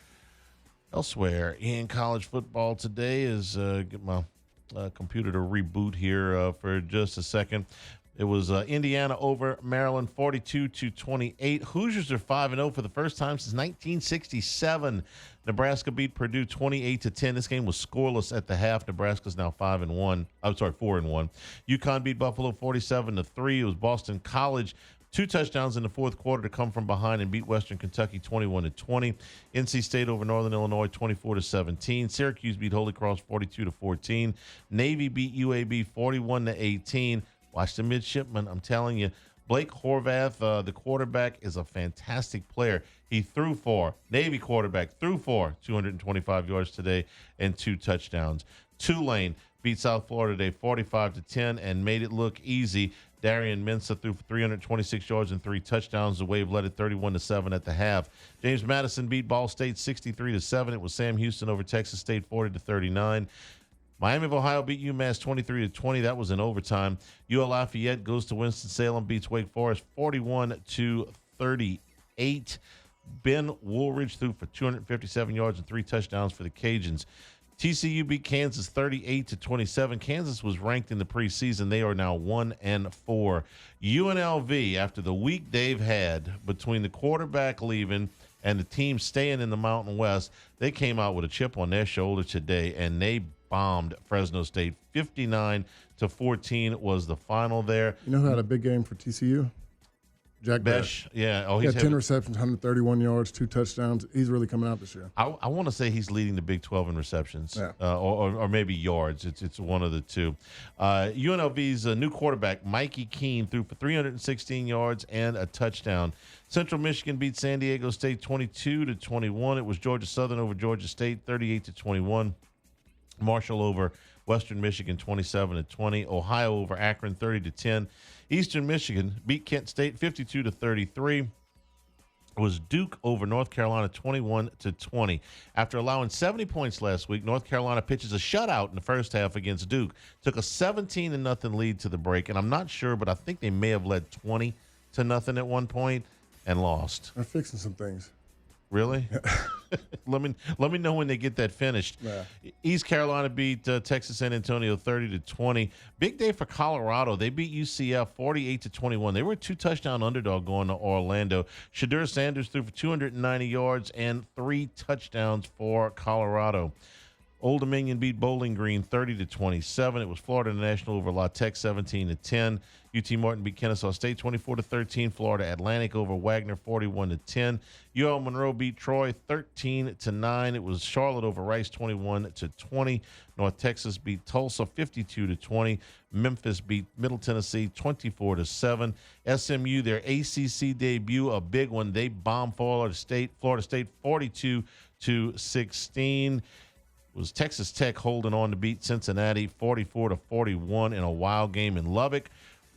Speaker 2: Elsewhere in college football today is get my computer to reboot here for just a second. It was Indiana over Maryland, 42-28. Hoosiers are 5-0 for the first time since 1967. Nebraska beat Purdue 28-10. This game was scoreless at the half. Nebraska's now 4-1. UConn beat Buffalo 47-3. It was Boston College. 2 touchdowns in the fourth quarter to come from behind and beat Western Kentucky 21-20. NC State over Northern Illinois 24-17. Syracuse beat Holy Cross 42-14. Navy beat UAB 41-18. Watch the midshipman. I'm telling you, Blake Horvath, the quarterback, is a fantastic player. He threw for, Navy quarterback, 225 yards today and 2 touchdowns. Tulane beat South Florida today 45-10 and made it look easy. Darian Mensah threw for 326 yards and 3 touchdowns. The Wave led it 31-7 at the half. James Madison beat Ball State 63-7. It was Sam Houston over Texas State 40-39. Miami of Ohio beat UMass 23-20. That was in overtime. UL Lafayette goes to Winston-Salem, beats Wake Forest 41-38. Ben Woolridge threw for 257 yards and 3 touchdowns for the Cajuns. TCU beat Kansas 38-27. Kansas was ranked in the preseason. They are now 1-4. UNLV, after the week they've had between the quarterback leaving and the team staying in the Mountain West, they came out with a chip on their shoulder today, and they bombed Fresno State. 59-14 was the final there.
Speaker 3: You know who had a big game for TCU? Jack Besh.
Speaker 2: Yeah.
Speaker 3: He had 10 receptions, 131 yards, 2 touchdowns. He's really coming out this year.
Speaker 2: I want to say he's leading the Big 12 in receptions, or maybe yards. It's one of the two. UNLV's new quarterback, Mikey Keene, threw for 316 yards and a touchdown. Central Michigan beat San Diego State 22-21. It was Georgia Southern over Georgia State 38-21. Marshall over Western Michigan 27-20. Ohio over Akron 30-10. Eastern Michigan beat Kent State 52-33. It was Duke over North Carolina 21-20. After allowing 70 points last week, North Carolina pitches a shutout in the first half against Duke. Took a 17-0 lead to the break, and I'm not sure, but I think they may have led 20-0 at one point and lost.
Speaker 3: They're fixing some things.
Speaker 2: Really? Let me know when they get that finished.
Speaker 3: Yeah.
Speaker 2: East Carolina beat Texas San Antonio 30-20. Big day for Colorado. They beat UCF 48-21. They were a 2-touchdown underdog going to Orlando. Shadur Sanders threw for 290 yards and 3 touchdowns for Colorado. Old Dominion beat Bowling Green 30-27. It was Florida National over La Tech 17-10. UT Martin beat Kennesaw State 24-13. Florida Atlantic over Wagner 41-10. UL Monroe beat Troy 13-9. It was Charlotte over Rice 21-20. North Texas beat Tulsa 52-20. Memphis beat Middle Tennessee 24-7. SMU, their ACC debut, a big one. They bombed Florida State 42-16. It was Texas Tech holding on to beat Cincinnati 44-41 in a wild game in Lubbock.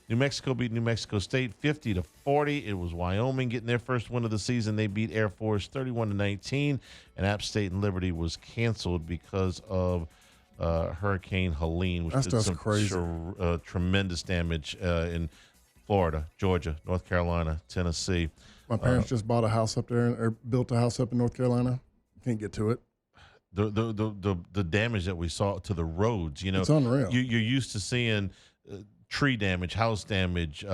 Speaker 2: New Mexico beat New Mexico State 50-40. It was Wyoming getting their first win of the season. They beat Air Force 31-19. And App State and Liberty was canceled because of Hurricane Helene, which did some tremendous damage in Florida, Georgia, North Carolina, Tennessee.
Speaker 3: My parents just bought a house up there, or built a house up in North Carolina. Can't get to it.
Speaker 2: The damage that we saw to the roads,
Speaker 3: it's unreal.
Speaker 2: You're used to seeing tree damage, house damage,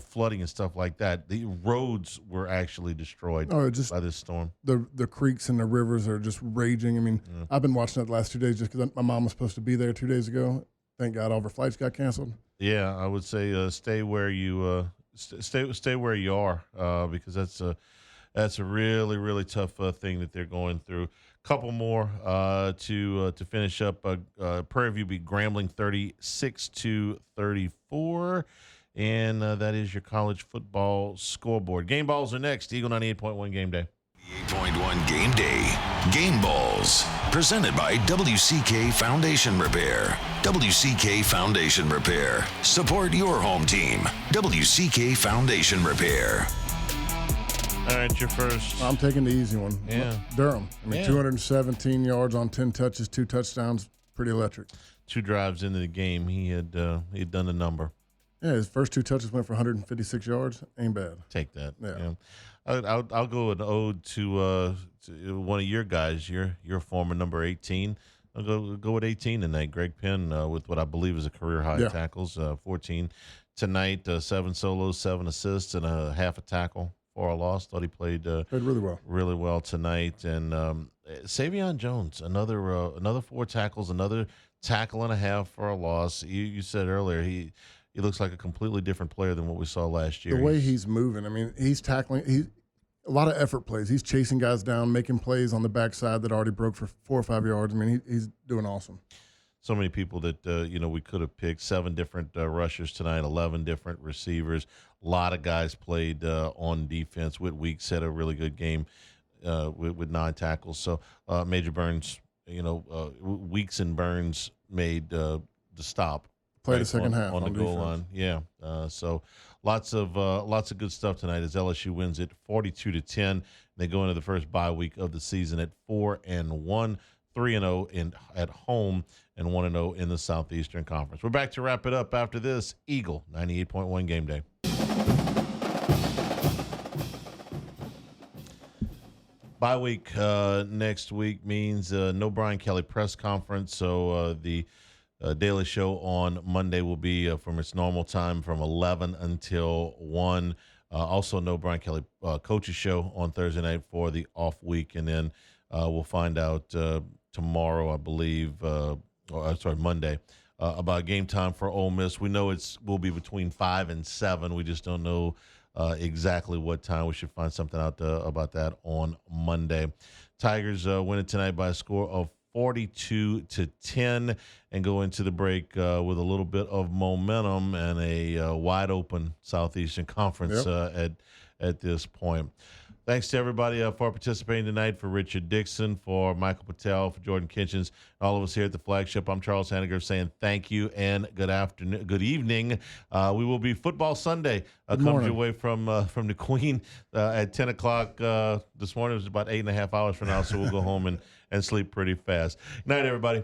Speaker 2: flooding and stuff like that. The roads were actually destroyed by this storm.
Speaker 3: The creeks and the rivers are just raging. I mean, I've been watching that the last 2 days just because my mom was supposed to be there 2 days ago. Thank God all of her flights got canceled.
Speaker 2: Yeah, I would say stay where you stay where you are because that's a really, really tough thing that they're going through. Couple more to finish up. Prairie View beat Grambling 36-34, and that is your college football scoreboard. Game balls are next. Eagle 98.1 Game Day.
Speaker 1: 98.1 Game Day. Game Balls. Presented by WCK Foundation Repair. WCK Foundation Repair. Support your home team. WCK Foundation Repair.
Speaker 2: All right, your first.
Speaker 3: I'm taking the easy one.
Speaker 2: Yeah.
Speaker 3: Durham. 217 yards on 10 touches, 2 touchdowns. Pretty electric.
Speaker 2: 2 drives into the game. He had done the number.
Speaker 3: Yeah, his first 2 touches went for 156 yards. Ain't bad.
Speaker 2: Take that.
Speaker 3: Yeah.
Speaker 2: I'll go an ode to one of your guys, your former number 18. I'll go with 18 tonight. Greg Penn with what I believe is a career high tackles, 14 tonight, 7 solos, 7 assists, and a half a tackle for a loss. Thought he played really well tonight. And Savion Jones, another 4 tackles, another tackle and a half for a loss. You said earlier he looks like a completely different player than what we saw last year.
Speaker 3: The way he's moving, I mean, he's tackling. A lot of effort plays. He's chasing guys down, making plays on the backside that already broke for 4 or 5 yards. I mean, he's doing awesome.
Speaker 2: So many people that we could have picked. 7 different rushers tonight, 11 different receivers. A lot of guys played on defense. Whit Weeks had a really good game with 9 tackles. So Major Burns, Weeks and Burns made the stop.
Speaker 3: Played the second half
Speaker 2: on the goal line. Yeah. So lots of good stuff tonight as LSU wins it 42-10. They go into the first bye week of the season at 4-1, 3-0 at home, and 1-0 in the Southeastern Conference. We're back to wrap it up after this. Eagle 98.1 Game Day. Bye week next week means no Brian Kelly press conference. So the Daily Show on Monday will be from its normal time from 11 until 1. Also, no Brian Kelly coaches show on Thursday night for the off week. And then we'll find out tomorrow, I believe, Monday, about game time for Ole Miss. We know will be between 5 and 7. We just don't know exactly what time. We should find something out about that on Monday. Tigers win it tonight by a score of 42-10 and go into the break with a little bit of momentum and a wide open Southeastern Conference at this point. Thanks to everybody for participating tonight. For Richard Dixon, for Michael Patel, for Jordan Kitchens, all of us here at the flagship. I'm Charles Hanniger saying thank you and good evening. We will be Football Sunday. Comes your way from the Queen at 10 o'clock this morning. It was about 8.5 hours from now, so we'll go home and sleep pretty fast. Good night, everybody.